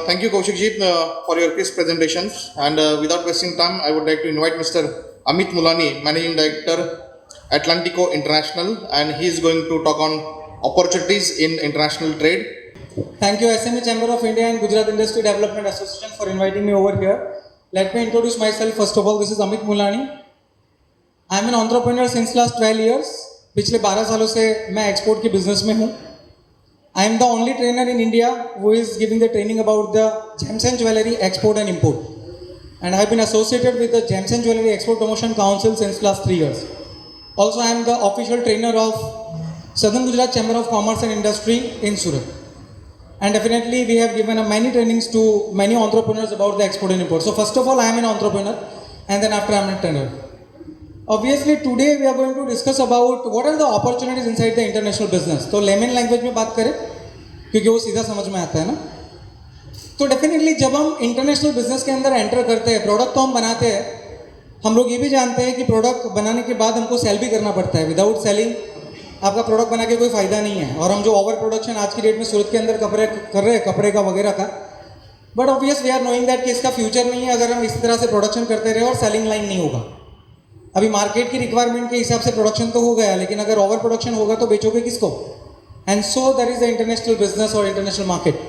thank you, Kaushik ji, for your case presentations. And without wasting time, I would like to invite Mr. Amit Mulani, Managing Director, Atlantico International, and he is going to talk on opportunities in international trade.
Thank you, SME Chamber of India and Gujarat Industry Development Association, for inviting me over here. Let me introduce myself. First of all, this is Amit Mulani. I am an entrepreneur since last 12 years. पिछले 12 सालों से मैं export के business में हूँ. I am the only trainer in India who is giving the training about the gems and jewelry export and import. And I have been associated with the Gems and Jewelry Export Promotion Council since last 3 years. Also, I am the official trainer of Southern Gujarat Chamber of Commerce and Industry in Surat. And definitely we have given many trainings to many entrepreneurs about the export and import. So first of all, I am an entrepreneur, and then after I am a trainer. Obviously today we are going to discuss about what are the opportunities inside the international business. तो layman language में बात करें क्योंकि वो सीधा समझ में आता है ना. तो डेफिनेटली जब हम इंटरनेशनल बिजनेस के अंदर एंटर करते हैं, प्रोडक्ट तो हम बनाते हैं, हम लोग ये भी जानते हैं कि प्रोडक्ट बनाने के बाद हमको सेल भी करना पड़ता है. विदाउट सेलिंग आपका प्रोडक्ट बना के कोई फ़ायदा नहीं है. और हम जो ओवर प्रोडक्शन आज की डेट में सूरत के अंदर कर रहे हैं कपड़े का वगैरह का, but obvious we are knowing that कि इसका फ्यूचर नहीं है अगर हम इस तरह से प्रोडक्शन करते रहे और सेलिंग लाइन नहीं होगा. अभी मार्केट की रिक्वायरमेंट के हिसाब से प्रोडक्शन तो हो गया, लेकिन अगर ओवर प्रोडक्शन होगा तो बेचोगे किसको? And so that is the international business और इंटरनेशनल मार्केट.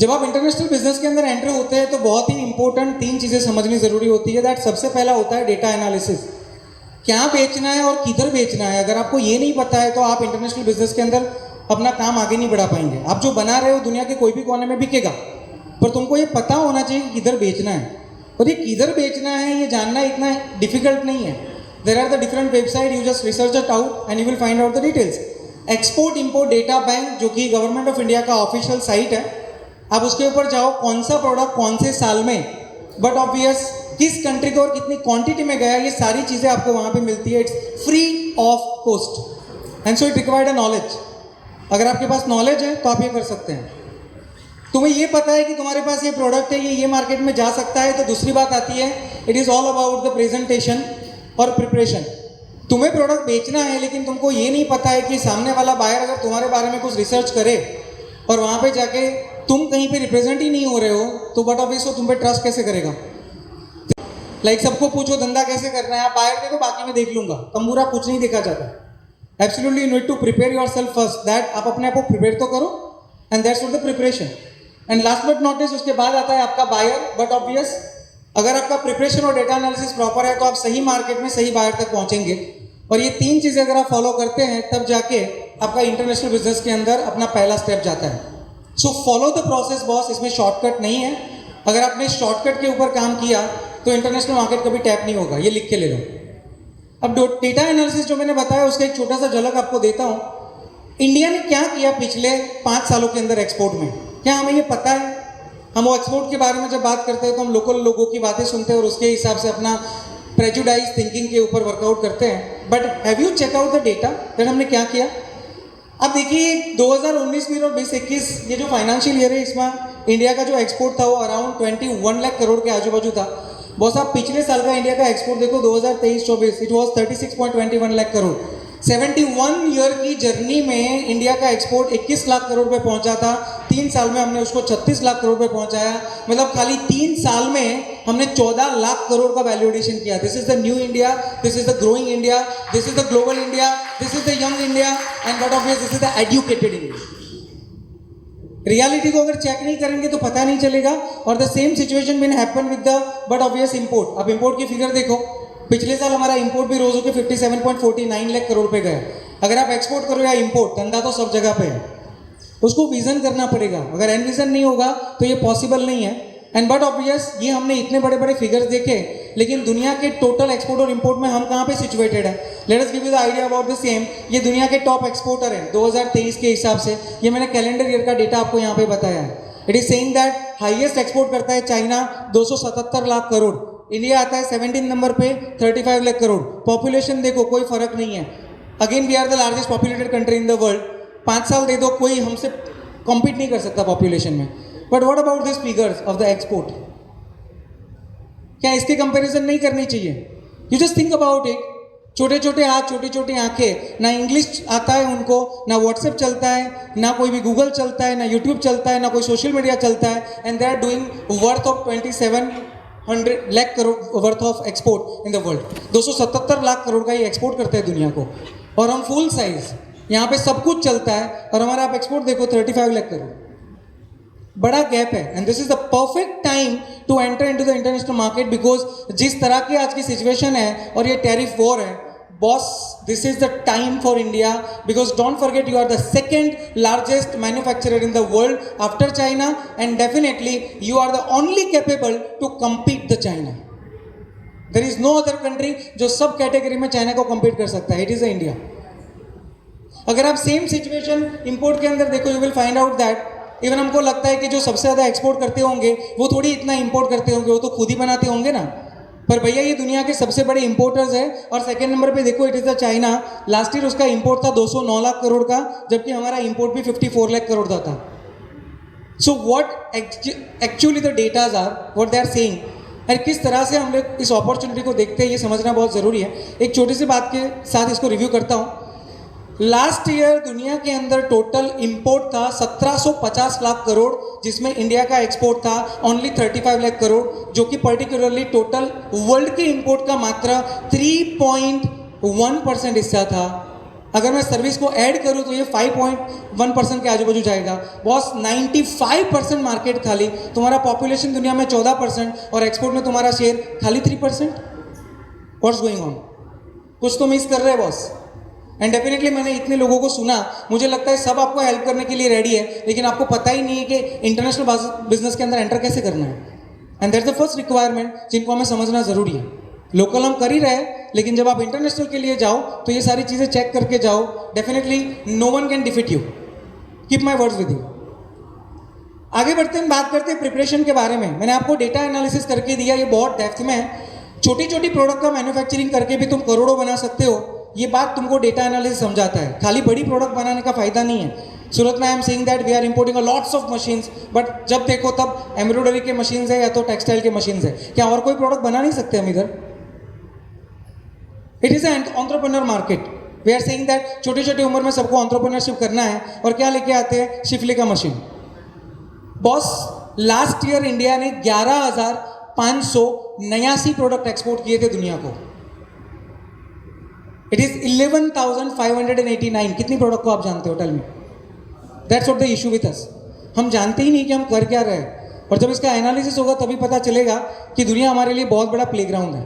जब आप इंटरनेशनल बिजनेस के अंदर एंटर होते हैं तो बहुत ही इंपॉर्टेंट 3 चीज़ें समझनी ज़रूरी होती है. दैट सबसे पहला होता है डेटा एनालिसिस. क्या बेचना है और किधर बेचना है. अगर आपको ये नहीं पता है तो आप इंटरनेशनल बिजनेस के अंदर अपना काम आगे नहीं बढ़ा पाएंगे. आप जो बना रहे हो दुनिया के कोई भी कोने में बिकेगा, पर तुमको ये पता होना चाहिए कि किधर बेचना है. और ये किधर बेचना है ये जानना इतना डिफिकल्ट नहीं है. There are the different website, you just research it out and you will find out the details. Export import data bank, जो कि गवर्नमेंट ऑफ इंडिया का ऑफिशियल साइट है, आप उसके ऊपर जाओ, कौन सा प्रोडक्ट कौन से साल में, बट ऑब्वियस किस कंट्री को और कितनी क्वांटिटी में गया, ये सारी चीज़ें आपको वहाँ पे मिलती है. It's free of cost and so it required a knowledge. अगर आपके पास नॉलेज है तो आप ये कर सकते हैं. तुम्हें ये पता है कि तुम्हारे पास ये प्रोडक्ट है, ये मार्केट में जा सकता है, तो दूसरी बात आती है it is all about the presentation और प्रिपरेशन. तुम्हें प्रोडक्ट बेचना है लेकिन तुमको ये नहीं पता है कि सामने वाला बायर अगर तुम्हारे बारे में कुछ रिसर्च करे और वहाँ पे जाके तुम कहीं पे रिप्रेजेंट ही नहीं हो रहे हो, तो बट ऑब्वियस तुम पे ट्रस्ट कैसे करेगा. लाइक सबको पूछो धंधा कैसे करना है, आप बायर देखो बाकी मैं देख लूँगा, तंबूरा कुछ नहीं देखा जाता. Absolutely you need to prepare yourself first. That आप अपने आप को प्रिपेयर तो करो, and that's what the preparation. And last but not least, उसके बाद आता है आपका बायर. बट ऑब्वियस अगर आपका प्रिपरेशन और डेटा एनालिसिस प्रॉपर है तो आप सही मार्केट में सही बायर तक पहुंचेंगे. और ये 3 चीज़ें अगर आप फॉलो करते हैं तब जाके आपका इंटरनेशनल बिजनेस के अंदर अपना पहला स्टेप जाता है. So follow the process boss. इसमें शॉर्टकट नहीं है. अगर आपने शॉर्टकट के ऊपर काम किया तो इंटरनेशनल मार्केट कभी टैप नहीं होगा. ये लिख के ले लो. अब डेटा एनालिसिस जो मैंने बताया उसका एक छोटा सा झलक आपको देता हूँ। इंडिया ने क्या किया पिछले 5 सालों के अंदर एक्सपोर्ट में, क्या हमें ये पता है? हम वो एक्सपोर्ट के बारे में जब बात करते हैं तो हम लोकल लोगों की बातें सुनते हैं और उसके हिसाब से अपना प्रेजुडाइज थिंकिंग के ऊपर वर्कआउट करते हैं। But have you check out the data that हमने क्या किया? अब देखिए 2019 में और 2021 ये जो फाइनेंशियल ईयर है इसमें इंडिया का जो एक्सपोर्ट था वो अराउंड 21 लाख करोड़ के आजू बाजू था। बॉस आप पिछले साल का इंडिया का एक्सपोर्ट देखो 2023-24 it was 36.21 lakh crore. 71 year की जर्नी में इंडिया का एक्सपोर्ट 21 लाख करोड़ पे पहुंचा था। 3 साल में हमने उसको 36 लाख करोड़ पे पहुंचाया। मतलब खाली 3 साल में हमने 14 लाख करोड़ का वैल्यू एडिशन किया। This is the new India, this is the growing India, this is the global India, this is the young India and what of this is the educated India. Reality को अगर check नहीं करेंगे तो पता नहीं चलेगा। और the same situation will happen with the but obvious import. अब इंपोर्ट की फिगर देखो, पिछले साल हमारा इंपोर्ट भी रोज होकर 57.49 लाख करोड़ पे गया। अगर आप एक्सपोर्ट करो या इंपोर्ट, धंधा तो सब जगह पे है, उसको विजन करना पड़ेगा। अगर एन विजन नहीं होगा तो ये पॉसिबल नहीं है। एंड बट ऑब्वियस ये हमने इतने बड़े बड़े फिगर्स देखे, लेकिन दुनिया के टोटल एक्सपोर्ट और इंपोर्ट में हम कहाँ पे सिचुएटेड है? Let us give you the idea about the same. ये दुनिया के टॉप एक्सपोर्टर हैं 2023 के हिसाब से। ये मैंने कैलेंडर ईयर का डेटा आपको यहाँ पे बताया है। It is saying that highest export करता है चाइना 277 लाख करोड़, इंडिया आता है 17 नंबर पे 35 लाख करोड़। पॉपुलेशन देखो कोई फर्क नहीं है। Again we are the largest populated country in the world. 5 साल दे दो कोई हमसे कॉम्पीट नहीं कर सकता पॉपुलेशन में। But what about this figures of the export? क्या इसके कंपैरिजन नहीं करनी चाहिए? You just think about it. छोटे छोटे हाथ, छोटी छोटी आंखें, ना इंग्लिश आता है उनको, ना व्हाट्सएप चलता है, ना कोई भी गूगल चलता है, ना यूट्यूब चलता है, ना कोई सोशल मीडिया चलता है। And they are doing worth of 2700 lakh crore worth of export in the world. 277 lakh crore का ये एक्सपोर्ट करते हैं दुनिया को। और हम फुल साइज, यहाँ पे सब कुछ चलता है और हमारा आप एक्सपोर्ट देखो 35 लाख करोड़। बड़ा गैप है। And this is the perfect time to enter into the international market, because जिस तरह की आज की सिचुएशन है और ये टैरिफ वॉर है, boss this is the time for India. Because don't forget you are the second largest manufacturer in the world after China, and definitely you are the only capable to compete the China. There is no other country जो सब category में China को compete कर सकता है। It is India. अगर आप same situation import के अंदर देखो, you will find out that even हमको लगता है कि जो सबसे ज़्यादा एक्सपोर्ट करते होंगे वो थोड़ी इतना इंपोर्ट करते होंगे, वो तो खुद ही बनाते होंगे ना। पर भैया ये दुनिया के सबसे बड़े इंपोर्टर्स है। और सेकंड नंबर पे देखो, it is the China. Last year उसका इंपोर्ट था 209 लाख करोड़ का, जबकि हमारा इंपोर्ट भी 54 लाख करोड़ का था। So what actually the datas are, what they are saying, और किस तरह से हम लोग इस अपॉर्चुनिटी को देखते हैं ये समझना बहुत ज़रूरी है। एक छोटी सी बात के साथ इसको रिव्यू करता हूँ। लास्ट ईयर दुनिया के अंदर टोटल इंपोर्ट था 1750 लाख करोड़, जिसमें इंडिया का एक्सपोर्ट था ओनली 35 लाख करोड़, जो कि पर्टिकुलरली टोटल वर्ल्ड के इंपोर्ट का मात्र 3.1% हिस्सा था। अगर मैं सर्विस को ऐड करूं तो ये 5.1% के आजू बाजू जाएगा। बॉस 95% मार्केट खाली, तुम्हारा पॉपुलेशन दुनिया में 14% और एक्सपोर्ट में तुम्हारा शेयर खाली 3%। What's going on? कुछ तो मिस कर रहे हैं बॉस। एंड डेफिनेटली मैंने इतने लोगों को सुना, मुझे लगता है सब आपको हेल्प करने के लिए रेडी है, लेकिन आपको पता ही नहीं है कि इंटरनेशनल बिजनेस के अंदर एंटर कैसे करना है। And that's the first requirement जिनको हमें समझना ज़रूरी है। लोकल हम कर ही रहे हैं, लेकिन जब आप इंटरनेशनल के लिए जाओ तो ये सारी चीज़ें चेक करके जाओ। Definitely no one can defeat you. Keep my words with you. आगे बढ़ते हैं, बात करते हैं प्रिपरेशन के बारे में। मैंने आपको डेटा एनालिसिस करके दिया, ये बहुत डेप्थ में है। छोटी छोटी प्रोडक्ट का मैन्युफैक्चरिंग करके भी तुम करोड़ों बना सकते हो, ये बात तुमको डेटा एनालिसिस समझाता है। खाली बड़ी प्रोडक्ट बनाने का फायदा नहीं है। सूरत में I am saying that we are importing a lots of machines, but जब देखो तब एम्ब्रॉयडरी के मशीन्स है या तो टेक्सटाइल के मशीन्स है। क्या और कोई प्रोडक्ट बना नहीं सकते हम इधर? It is an entrepreneur market. We are saying that छोटी छोटी उम्र में सबको एंटरप्रेन्योरशिप करना है, और क्या लेके आते हैं? शिफली का machine. Boss last year India ने 11,589 प्रोडक्ट एक्सपोर्ट किए थे दुनिया को। It is 11,589। कितनी प्रोडक्ट को आप जानते हो? Tell me. That's what the issue with us. हम जानते ही नहीं कि हम कर क्या रहे हैं, और जब इसका एनालिसिस होगा तभी पता चलेगा कि दुनिया हमारे लिए बहुत बड़ा प्लेग्राउंड है।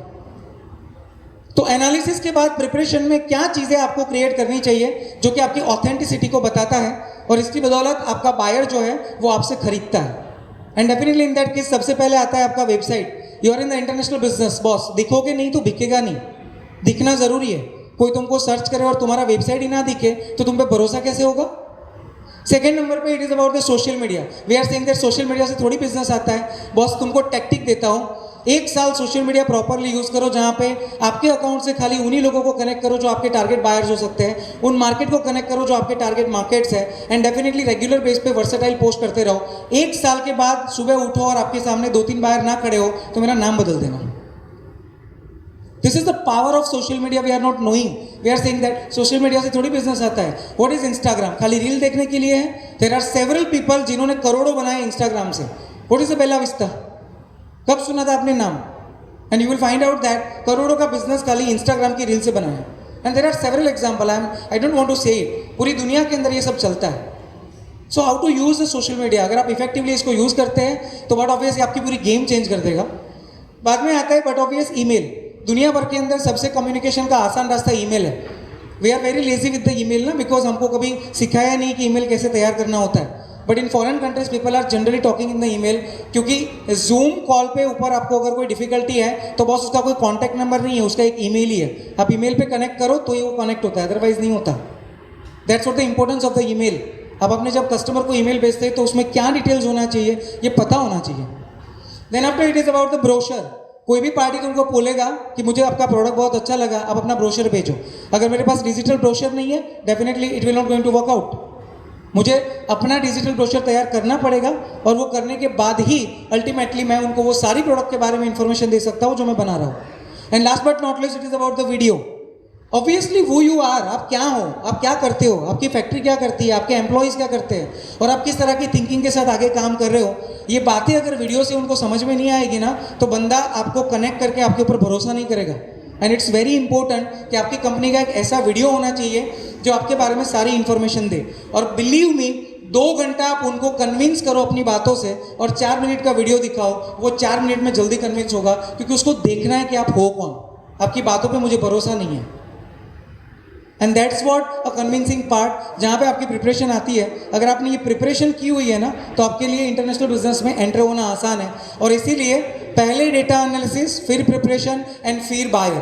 तो एनालिसिस के बाद प्रिपरेशन में क्या चीज़ें आपको क्रिएट करनी चाहिए जो कि आपकी ऑथेंटिसिटी को बताता है, और इसकी बदौलत आपका बायर जो है वो आपसे खरीदता है। And definitely in that case सबसे पहले आता है आपका website. You are in the international business boss, दिखोगे नहीं तो बिकेगा नहीं। दिखना ज़रूरी है. कोई तुमको सर्च करे और तुम्हारा वेबसाइट ही ना दिखे तो तुम पे भरोसा कैसे होगा? सेकेंड नंबर पे it is about the social media. We are saying that social media से थोड़ी बिजनेस आता है. बॉस तुमको टैक्टिक देता हूँ, 1 साल सोशल मीडिया प्रॉपरली यूज़ करो जहाँ पे आपके अकाउंट से खाली उन्हीं लोगों को कनेक्ट करो जो आपके टारगेट बायर्स हो सकते हैं, उन मार्केट को कनेक्ट करो जो आपके टारगेट मार्केट्स है, एंड डेफिनेटली रेगुलर बेस पे वर्सेटाइल पोस्ट करते रहो. 1 साल के बाद सुबह उठो और आपके सामने 2-3 बायर ना खड़े हो तो मेरा नाम बदल देना. This is the power of social media. We are not knowing, we are saying that social media से थोड़ी बिजनेस आता है. What is Instagram? खाली रील देखने के लिए है. देयर आर सेवरल पीपल जिन्होंने करोड़ों बनाए इंस्टाग्राम से. What is the Bella Vista? कब सुना था आपने नाम? And you will find out that करोड़ों का बिजनेस खाली इंस्टाग्राम की रील से बना है. And there are several example. I don't want to say it. पूरी दुनिया के अंदर ये सब चलता है. So how to use the social media? अगर आप इफेक्टिवली इसको यूज करते हैं तो बट ऑब्वियसली आपकी पूरी गेम चेंज कर देगा. बाद में आता है बट ऑब्वियस ईमेल. दुनिया भर के अंदर सबसे कम्युनिकेशन का आसान रास्ता ईमेल है. We are very lazy with the email ना, बिकॉज हमको कभी सिखाया नहीं कि ईमेल कैसे तैयार करना होता है. But in foreign countries people are generally talking in the email, क्योंकि जूम कॉल पे ऊपर आपको अगर कोई डिफिकल्टी है तो बॉस उसका कोई कॉन्टैक्ट नंबर नहीं है, उसका एक ईमेल ही है. आप ईमेल पे कनेक्ट करो तो ही वो कनेक्ट होता है, अदरवाइज नहीं होता. That's what the importance of the email. आप अपने जब कस्टमर को ईमेल भेजते हैं तो उसमें क्या डिटेल्स होना चाहिए ये पता होना चाहिए. Then after it is about the brochure. कोई भी पार्टी तुमको बोलेगा कि मुझे आपका प्रोडक्ट बहुत अच्छा लगा, आप अपना ब्रोशर भेजो. अगर मेरे पास डिजिटल ब्रोशर नहीं है, definitely it will not going to work out. मुझे अपना डिजिटल ब्रोशर तैयार करना पड़ेगा और वो करने के बाद ही अल्टीमेटली मैं उनको वो सारी प्रोडक्ट के बारे में इंफॉर्मेशन दे सकता हूँ जो मैं बना रहा हूँ. And last but not least it is about the video. Obviously वो यू आर, आप क्या हो, आप क्या करते हो, आपकी फैक्ट्री क्या करती है, आपके एम्प्लॉयज़ क्या करते हैं और आप किस तरह की थिंकिंग के साथ आगे काम कर रहे हो. ये बातें अगर वीडियो से उनको समझ में नहीं आएगी ना तो बंदा आपको कनेक्ट करके आपके ऊपर भरोसा नहीं करेगा. एंड इट्स वेरी इंपॉर्टेंट कि आपकी कंपनी का एक ऐसा वीडियो होना चाहिए जो आपके बारे में सारी इन्फॉर्मेशन दे. और बिलीव मी, 2 घंटा आप उनको कन्विंस करो अपनी बातों से और 4 मिनट का वीडियो दिखाओ, वो 4 मिनट में जल्दी कन्विंस होगा, क्योंकि उसको देखना है कि आप हो कौन. आपकी बातों पे मुझे भरोसा नहीं है. And that's what a convincing part, जहाँ पे आपकी प्रिपरेशन आती है. अगर आपने ये प्रिपरेशन की हुई है ना तो आपके लिए इंटरनेशनल बिजनेस में एंटर होना आसान है. और इसीलिए पहले डेटा एनालिसिस, फिर प्रिपरेशन एंड फिर बायर.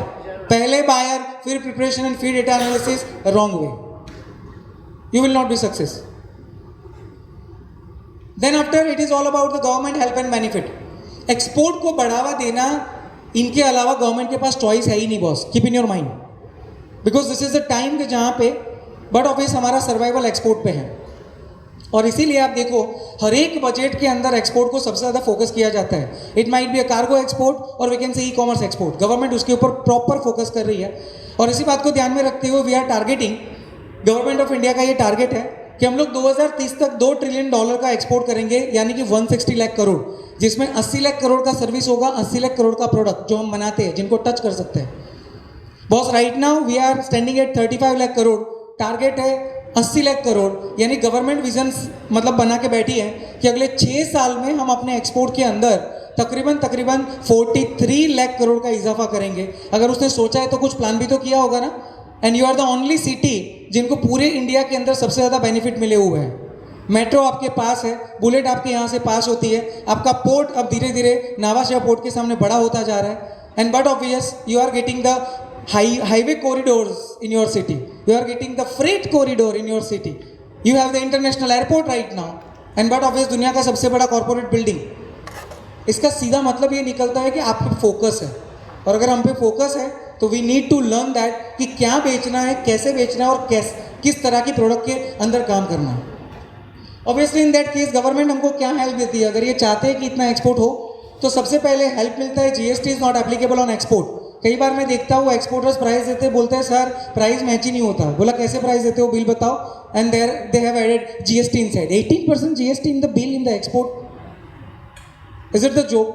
पहले बायर, फिर प्रिपरेशन एंड फिर data analysis, wrong way. You will not be success. Then after it is all about the government help and benefit. Export को बढ़ावा देना, इनके अलावा गवर्नमेंट के पास चॉइस है ही नहीं boss. Keep in your mind, because this is the time के जहाँ पे बट ऑफिस हमारा सर्वाइवल एक्सपोर्ट पे है. और इसीलिए आप देखो हर एक बजट के अंदर एक्सपोर्ट को सबसे ज़्यादा फोकस किया जाता है. It might be a cargo export और we can say e commerce export. Government उसके ऊपर प्रॉपर फोकस कर रही है. और इसी बात को ध्यान में रखते हुए we are targeting, government of India का ये टारगेट है कि हम लोग 2030 तक $2 ट्रिलियन का एक्सपोर्ट करेंगे, यानी कि 160 लाख करोड़, जिसमें 80 लाख करोड़ का सर्विस होगा, 80 लाख करोड़ का प्रोडक्ट जो हम बनाते हैं, जिनको टच कर सकते हैं. Boss right now we are standing at 35 lakh crore. Target है 80 लाख करोड़. यानी गवर्नमेंट विजन मतलब बना के बैठी है कि अगले 6 साल में हम अपने एक्सपोर्ट के अंदर तकरीबन 43 लाख करोड़ का इजाफा करेंगे. अगर उसने सोचा है तो कुछ प्लान भी तो किया होगा ना. And you are the only city जिनको पूरे इंडिया के अंदर सबसे ज़्यादा बेनिफिट मिले हुए हैं. मेट्रो आपके पास है, बुलेट आपके यहाँ से पास होती है, आपका पोर्ट अब धीरे धीरे नावाशा पोर्ट के सामने बड़ा होता जा रहा है. And but obvious you are getting the highway corridors in your city. You are getting the freight corridor in your city. You have the international airport right now. And but obviously दुनिया का सबसे बड़ा corporate building. इसका सीधा मतलब ये निकलता है कि आप पे फोकस है. और अगर हम पे फोकस है तो we need to learn that कि क्या बेचना है, कैसे बेचना है और किस तरह की प्रोडक्ट के अंदर काम करना है. Obviously in that case government हमको क्या हेल्प देती है? अगर ये चाहते हैं कि इतना एक्सपोर्ट हो तो सबसे पहले हेल्प मिलता है GST is not applicable on export. कई बार मैं देखता हूँ एक्सपोर्टर्स प्राइस देते, बोलते हैं सर प्राइस मैच ही नहीं होता. बोला कैसे प्राइस देते हो, बिल बताओ. And they have added GST inside. 18% GST in the bill in the export. Is it the joke?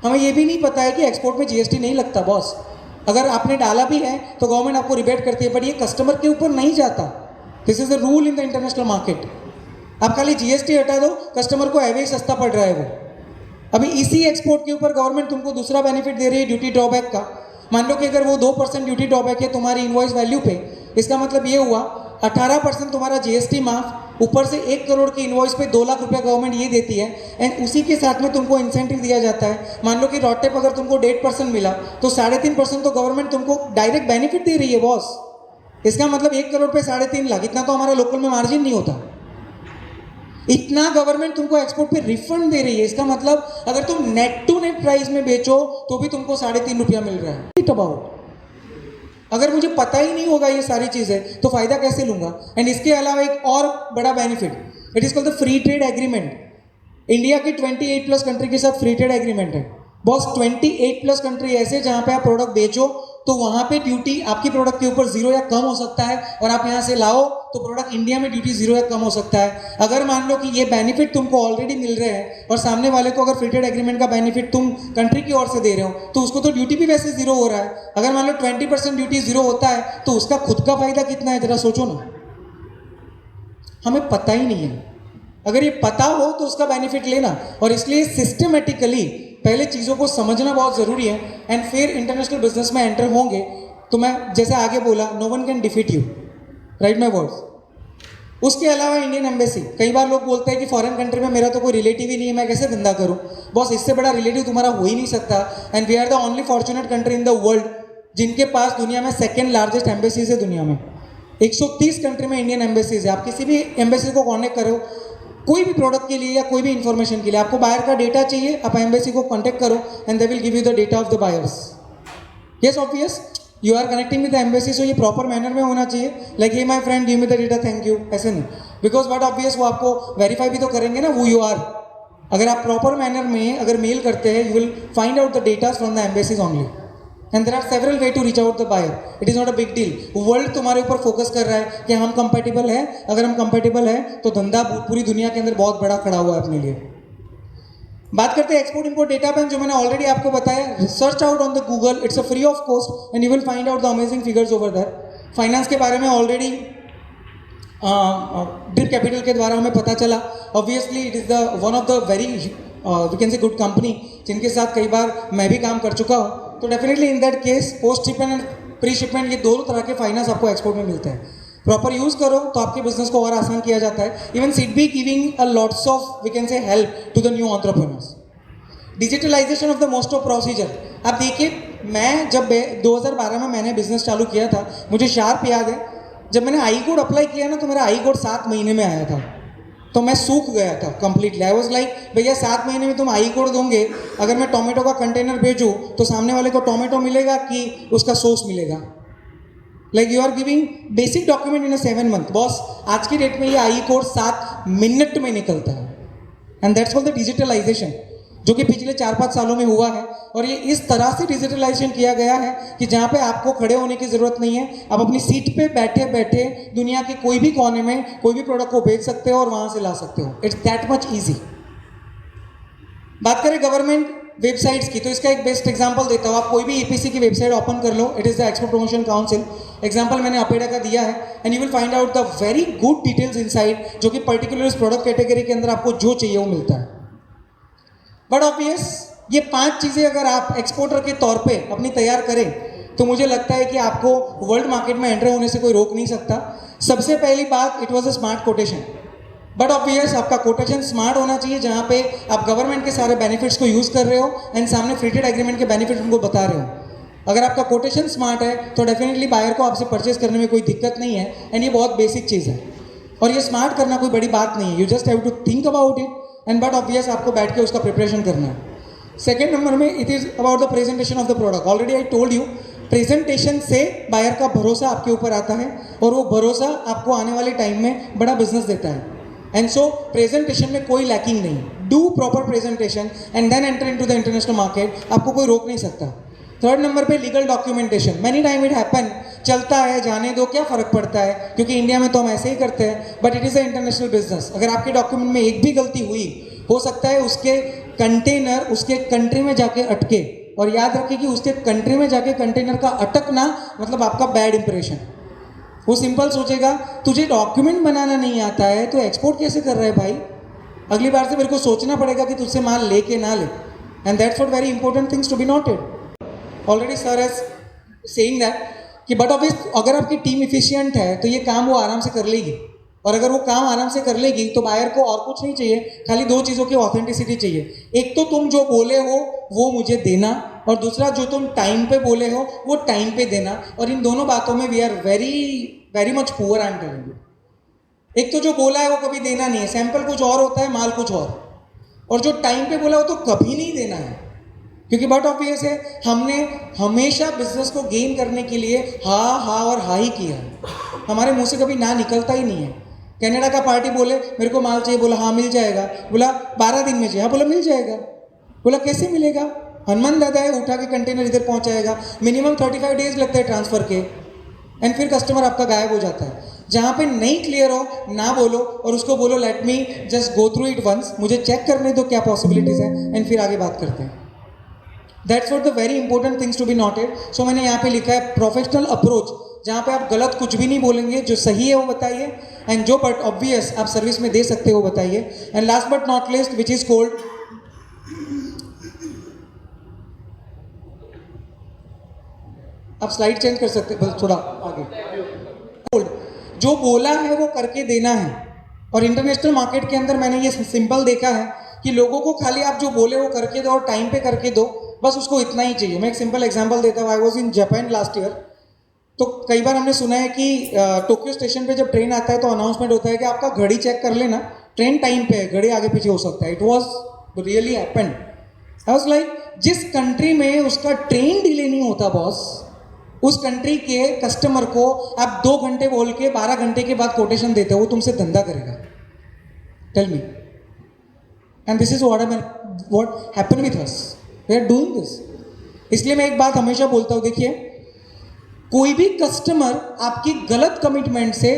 हमें ये भी नहीं पता है कि एक्सपोर्ट में GST नहीं लगता बॉस. अगर आपने डाला भी है तो गवर्नमेंट आपको रिबेट करती है, बट ये कस्टमर के ऊपर नहीं जाता. This is the rule in the international market. आप खाली GST हटा दो, कस्टमर को एवरेज सस्ता पड़ रहा है वो. अभी इसी एक्सपोर्ट के ऊपर गवर्नमेंट तुमको दूसरा बेनिफिट दे रही है ड्यूटी ड्रॉबैक का. मान लो कि अगर वो 2% ड्यूटी ड्रॉबैक है तुम्हारी इनवॉइस वैल्यू पे, इसका मतलब ये हुआ 18% तुम्हारा GST माफ, ऊपर से 1 करोड़ की इन्वॉइस पे 2 लाख रुपया गवर्नमेंट ये देती है, एंड उसी के साथ में तुमको इंसेंटिव दिया जाता है। मान लो कि रॉटेप अगर तुमको 1.5% मिला तो 3.5% तो गवर्नमेंट तुमको डायरेक्ट बेनिफिट दे रही है बॉस। इसका मतलब 1 करोड़ पे 3.5 लाख, इतना तो हमारा लोकल में मार्जिन नहीं होता। इतना गवर्नमेंट तुमको एक्सपोर्ट पे रिफंड दे रही है। इसका मतलब अगर तुम नेट टू नेट प्राइस में बेचो तो भी तुमको 3.5 रुपया मिल रहा है। इट अबाउट, अगर मुझे पता ही नहीं होगा ये सारी चीज़ें तो फ़ायदा कैसे लूँगा। एंड इसके अलावा एक और बड़ा benefit, it is called the free trade agreement. India की 28+ कंट्री के साथ फ्री ट्रेड एग्रीमेंट है बॉस। 28+ कंट्री ऐसे जहाँ पे आप प्रोडक्ट बेचो तो वहाँ पे ड्यूटी आपकी प्रोडक्ट के ऊपर 0 या कम हो सकता है, और आप यहाँ से लाओ तो प्रोडक्ट इंडिया में ड्यूटी 0 या कम हो सकता है। अगर मान लो कि ये बेनिफिट तुमको ऑलरेडी मिल रहे हैं और सामने वाले को अगर फ्री ट्रेड एग्रीमेंट का बेनिफिट तुम कंट्री की ओर से दे रहे हो तो उसको तो ड्यूटी भी वैसे 0 हो रहा है। अगर मान लो 20% ड्यूटी 0 होता है तो उसका खुद का फायदा कितना है, जरा सोचो ना। हमें पता ही नहीं है। अगर ये पता हो तो उसका बेनिफिट लेना, और इसलिए सिस्टमेटिकली पहले चीज़ों को समझना बहुत ज़रूरी है। एंड फिर इंटरनेशनल बिजनेस में एंटर होंगे तो मैं जैसे आगे बोला, no one can defeat you, right my words. उसके अलावा इंडियन एम्बेसी, कई बार लोग बोलते हैं कि फॉरेन कंट्री में मेरा तो कोई रिलेटिव ही नहीं है, मैं कैसे धंधा करूं। बॉस, इससे बड़ा रिलेटिव तुम्हारा हो ही नहीं सकता। And we are the only fortunate country in the world जिनके पास दुनिया में 2nd लार्जेस्ट एम्बेसीज है। दुनिया में 130 कंट्री में इंडियन एम्बेसीज है। आप किसी भी एम्बेसी को कॉन्टेक्ट करो कोई भी प्रोडक्ट के लिए या कोई भी इंफॉर्मेशन के लिए, आपको बायर का डेटा चाहिए, आप एम्बेसी को कॉन्टेक्ट करो and they will give you the data of the buyers. Yes obvious, you are connecting with the embassy, so ये प्रॉपर मैनर में होना चाहिए। Like hey my friend give me the data, thank you, ऐसे नहीं। Because but obvious वो आपको verify भी तो करेंगे ना हु यू आर। अगर आप प्रॉपर मैनर में अगर मेल करते हैं, you will find out the data from the embassies only, and there are several way to reach out the buyer. It is not a big deal. World तुम्हारे ऊपर focus कर रहा है कि हम कंपेटेबल हैं। अगर हम कंपेटेबल हैं तो धंधा पूरी दुनिया के अंदर बहुत बड़ा खड़ा हुआ है अपने लिए। बात करते हैं एक्सपोर्ट इंपोर्ट डेटा बैंक, जो मैंने ऑलरेडी आपको बताया। Search out on the Google, it's a free of cost and you will find out the amazing figures over that. Finance के बारे में ऑलरेडी ड्रिप कैपिटल के द्वारा हमें पता चला। Obviously it is the one of the very we can say good company जिनके साथ कई बार मैं भी काम कर चुका हूँ। तो definitely in that case post shipment and pre shipment, ये दोनों तरह के फाइनेंस आपको एक्सपोर्ट में मिलते हैं। प्रॉपर यूज़ करो तो आपके बिजनेस को और आसान किया जाता है। Even SIDBI giving a lots of we can say help to the new entrepreneurs. Digitalisation of the most of procedure, आप देखिए, मैं जब 2012 में मैंने बिजनेस चालू किया था, मुझे शार्प याद है जब मैंने आई कोड अप्लाई किया ना तो मेरा आई कोड 7 महीने में आया था। तो मैं सूख गया था कंप्लीटली। आई वाज लाइक भैया 7 महीने में तुम आई कोड दोगे, अगर मैं टोमेटो का कंटेनर भेजूँ तो सामने वाले को टोमेटो मिलेगा कि उसका सॉस मिलेगा। Like you are giving basic document in a 7 month. Boss, आज की डेट में ये आई कोड 7 मिनट में निकलता है, and that's called the digitalisation, जो कि पिछले 4-5 सालों में हुआ है। और ये इस तरह से डिजिटलाइजेशन किया गया है कि जहाँ पे आपको खड़े होने की ज़रूरत नहीं है, आप अपनी सीट पे बैठे बैठे दुनिया के कोई भी कोने में कोई भी प्रोडक्ट को बेच सकते हो और वहाँ से ला सकते हो। It's that much easy. बात करें गवर्नमेंट वेबसाइट्स की, तो इसका एक बेस्ट एग्जांपल देता हूँ। आप कोई भी ईपीसी की वेबसाइट ओपन कर लो, it is the export promotion council. Example मैंने अपेडा का दिया है, and you will find out the very good details inside, जो कि पर्टिकुलर इस प्रोडक्ट कैटेगरी के अंदर आपको जो चाहिए वो मिलता है। बट ऑब्वियस ये 5 चीज़ें अगर आप एक्सपोर्टर के तौर पे अपनी तैयार करें तो मुझे लगता है कि आपको वर्ल्ड मार्केट में एंटर होने से कोई रोक नहीं सकता। सबसे पहली बात, it was a smart quotation. But obvious आपका कोटेशन स्मार्ट होना चाहिए, जहाँ पे आप गवर्नमेंट के सारे बेनिफिट्स को यूज़ कर रहे हो एंड सामने फ्री ट्रेड एग्रीमेंट के बेनिफिट उनको बता रहे हो। अगर आपका कोटेशन स्मार्ट है तो डेफिनेटली बायर को आपसे परचेज करने में कोई दिक्कत नहीं है, एंड ये बहुत बेसिक चीज़ है। और ये स्मार्ट करना कोई बड़ी बात नहीं है, you just have to think about it, and but obvious आपको बैठ के उसका प्रिपरेशन करना है। सेकेंड नंबर में it is about the presentation of the product. Already I told you, presentation से बायर का भरोसा आपके ऊपर आता है, और वो भरोसा आपको आने वाले टाइम में बड़ा बिजनेस देता है। एंड सो प्रेजेंटेशन में कोई लैकिंग नहीं। Do proper presentation and then enter into the international market, आपको कोई रोक नहीं सकता। थर्ड नंबर पे legal documentation. Many time it happen, चलता है, जाने दो, क्या फ़र्क पड़ता है, क्योंकि इंडिया में तो हम ऐसे ही करते हैं, but it is a international business. अगर आपके डॉक्यूमेंट में एक भी गलती हुई, हो सकता है उसके कंटेनर उसके कंट्री में जाके अटके, और याद रखिए कि उसके कंट्री में जाके कंटेनर का अटकना मतलब आपका बैड इंप्रेशन। वो सिंपल सोचेगा तुझे डॉक्यूमेंट बनाना नहीं आता है तो एक्सपोर्ट कैसे कर रहा है भाई, अगली बार से मेरे को सोचना पड़ेगा कि तुझसे माल ले के ना ले। And that's what very important things to be noted. Already sir has saying that कि बट ऑब्वियस अगर आपकी टीम इफिशियंट है तो ये काम वो आराम से कर लेगी, और अगर वो काम आराम से कर लेगी तो बायर को और कुछ नहीं चाहिए, खाली दो चीज़ों की ऑथेंटिसिटी चाहिए। एक तो तुम जो बोले हो वो मुझे देना, और दूसरा जो तुम टाइम पे बोले हो वो टाइम पे देना। और इन दोनों बातों में we are very very much poor, I am telling you. एक तो जो बोला है वो कभी देना नहीं है, सैंपल कुछ और होता है, माल कुछ और जो टाइम पे बोला वो तो कभी नहीं देना है, क्योंकि बट ऑब्वियस है हमने हमेशा बिजनेस को गेन करने के लिए हाँ और हाँ ही किया है। हमारे मुंह से कभी ना निकलता ही नहीं है। कनाडा का पार्टी बोले मेरे को माल चाहिए, बोला हाँ मिल जाएगा, बोला 12 दिन में चाहिए, हाँ बोला मिल जाएगा, बोला कैसे मिलेगा, हनुमान दादा है उठा के कंटेनर इधर पहुंचाएगा, मिनिमम 35 डेज लगते हैं ट्रांसफर के, एंड फिर कस्टमर आपका गायब हो जाता है। जहाँ पे नहीं क्लियर हो ना बोलो और उसको बोलो let me just go through it once, मुझे चेक करने दो क्या पॉसिबिलिटीज है, एंड फिर आगे बात करते हैं। That's what the very important things to be noted. So मैंने यहाँ पे लिखा है प्रोफेशनल अप्रोच, जहाँ पे आप गलत कुछ भी नहीं बोलेंगे, जो सही है वो बताइए, एंड जो बट ऑब्वियस आप सर्विस में दे सकते हो वो बताइए। And last but not list which is cold, आप स्लाइड चेंज कर सकते हैं थोड़ा आगे। कोल्ड, जो बोला है वो करके देना है। और इंटरनेशनल मार्केट के अंदर मैंने ये सिंपल देखा है कि लोगों को खाली आप जो बोले वो करके दो और टाइम पे करके दो, बस उसको इतना ही चाहिए। मैं एक सिंपल एग्जांपल देता हूँ। I was in Japan last year. तो कई बार हमने सुना है कि टोक्यो स्टेशन पे जब ट्रेन आता है तो अनाउंसमेंट होता है कि आपका घड़ी चेक कर लेना, ट्रेन टाइम पे है, घड़ी आगे पीछे हो सकता है। It was really happened. I was like, जिस कंट्री में उसका ट्रेन डिले नहीं होता बॉस, उस कंट्री के कस्टमर को आप 2 घंटे बोल के 12 घंटे के बाद कोटेशन देते हो, वो तुमसे धंधा करेगा? Tell me. And this is what happen with us, we are doing this. इसलिए मैं एक बात हमेशा बोलता हूँ, देखिए कोई भी कस्टमर आपकी गलत कमिटमेंट से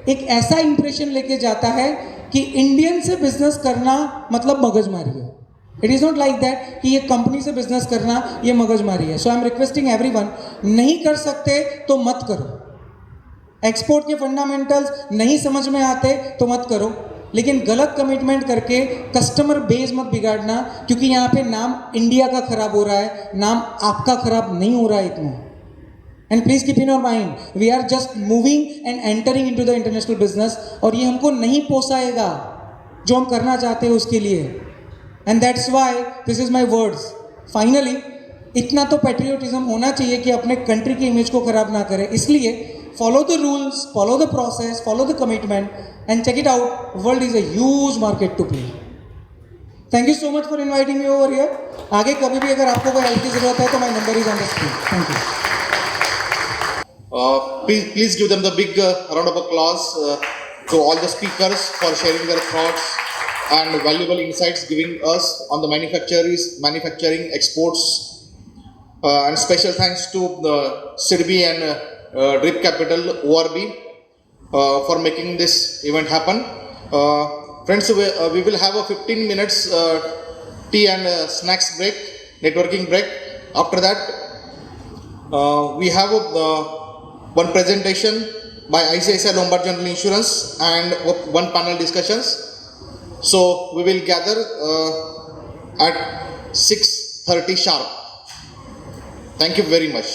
एक ऐसा इंप्रेशन लेके जाता है कि इंडियन से बिजनेस करना मतलब मगजमारी है। It is not like that कि ये कंपनी से बिजनेस करना ये मगजमारी है। सो आई एम रिक्वेस्टिंग एवरीवन, नहीं कर सकते तो मत करो। एक्सपोर्ट के फंडामेंटल्स नहीं समझ में आते तो मत करो, लेकिन गलत कमिटमेंट करके कस्टमर बेस मत बिगाड़ना, क्योंकि यहाँ पे नाम इंडिया का खराब हो रहा है, नाम आपका खराब नहीं हो रहा है इतना। And please keep in your mind, we are just moving and entering into the international business, और ये हमको नहीं पोसाएगा जो हम करना चाहते हैं उसके लिए। And that's why this is my words. Finally इतना तो पेट्रियोटिज्म होना चाहिए कि अपने कंट्री की इमेज को खराब ना करें। इसलिए follow the rules, follow the process, follow the commitment, and check it out. World is a huge market to play. Thank you so much for inviting me over here. आगे कभी भी अगर आपको कोई हेल्प की जरूरत है तो my number is on the screen. Thank you.
Please give them the big round of applause to all the speakers for sharing their thoughts and valuable insights giving us on the manufacturing exports. And special thanks to SIDBI and Drip Capital ORB for making this event happen. Friends, we will have a 15 minutes tea and snacks break, networking break. After that, we have one presentation by ICICI Lombard General Insurance and one panel discussions. So we will gather at 6:30 sharp. Thank you very much.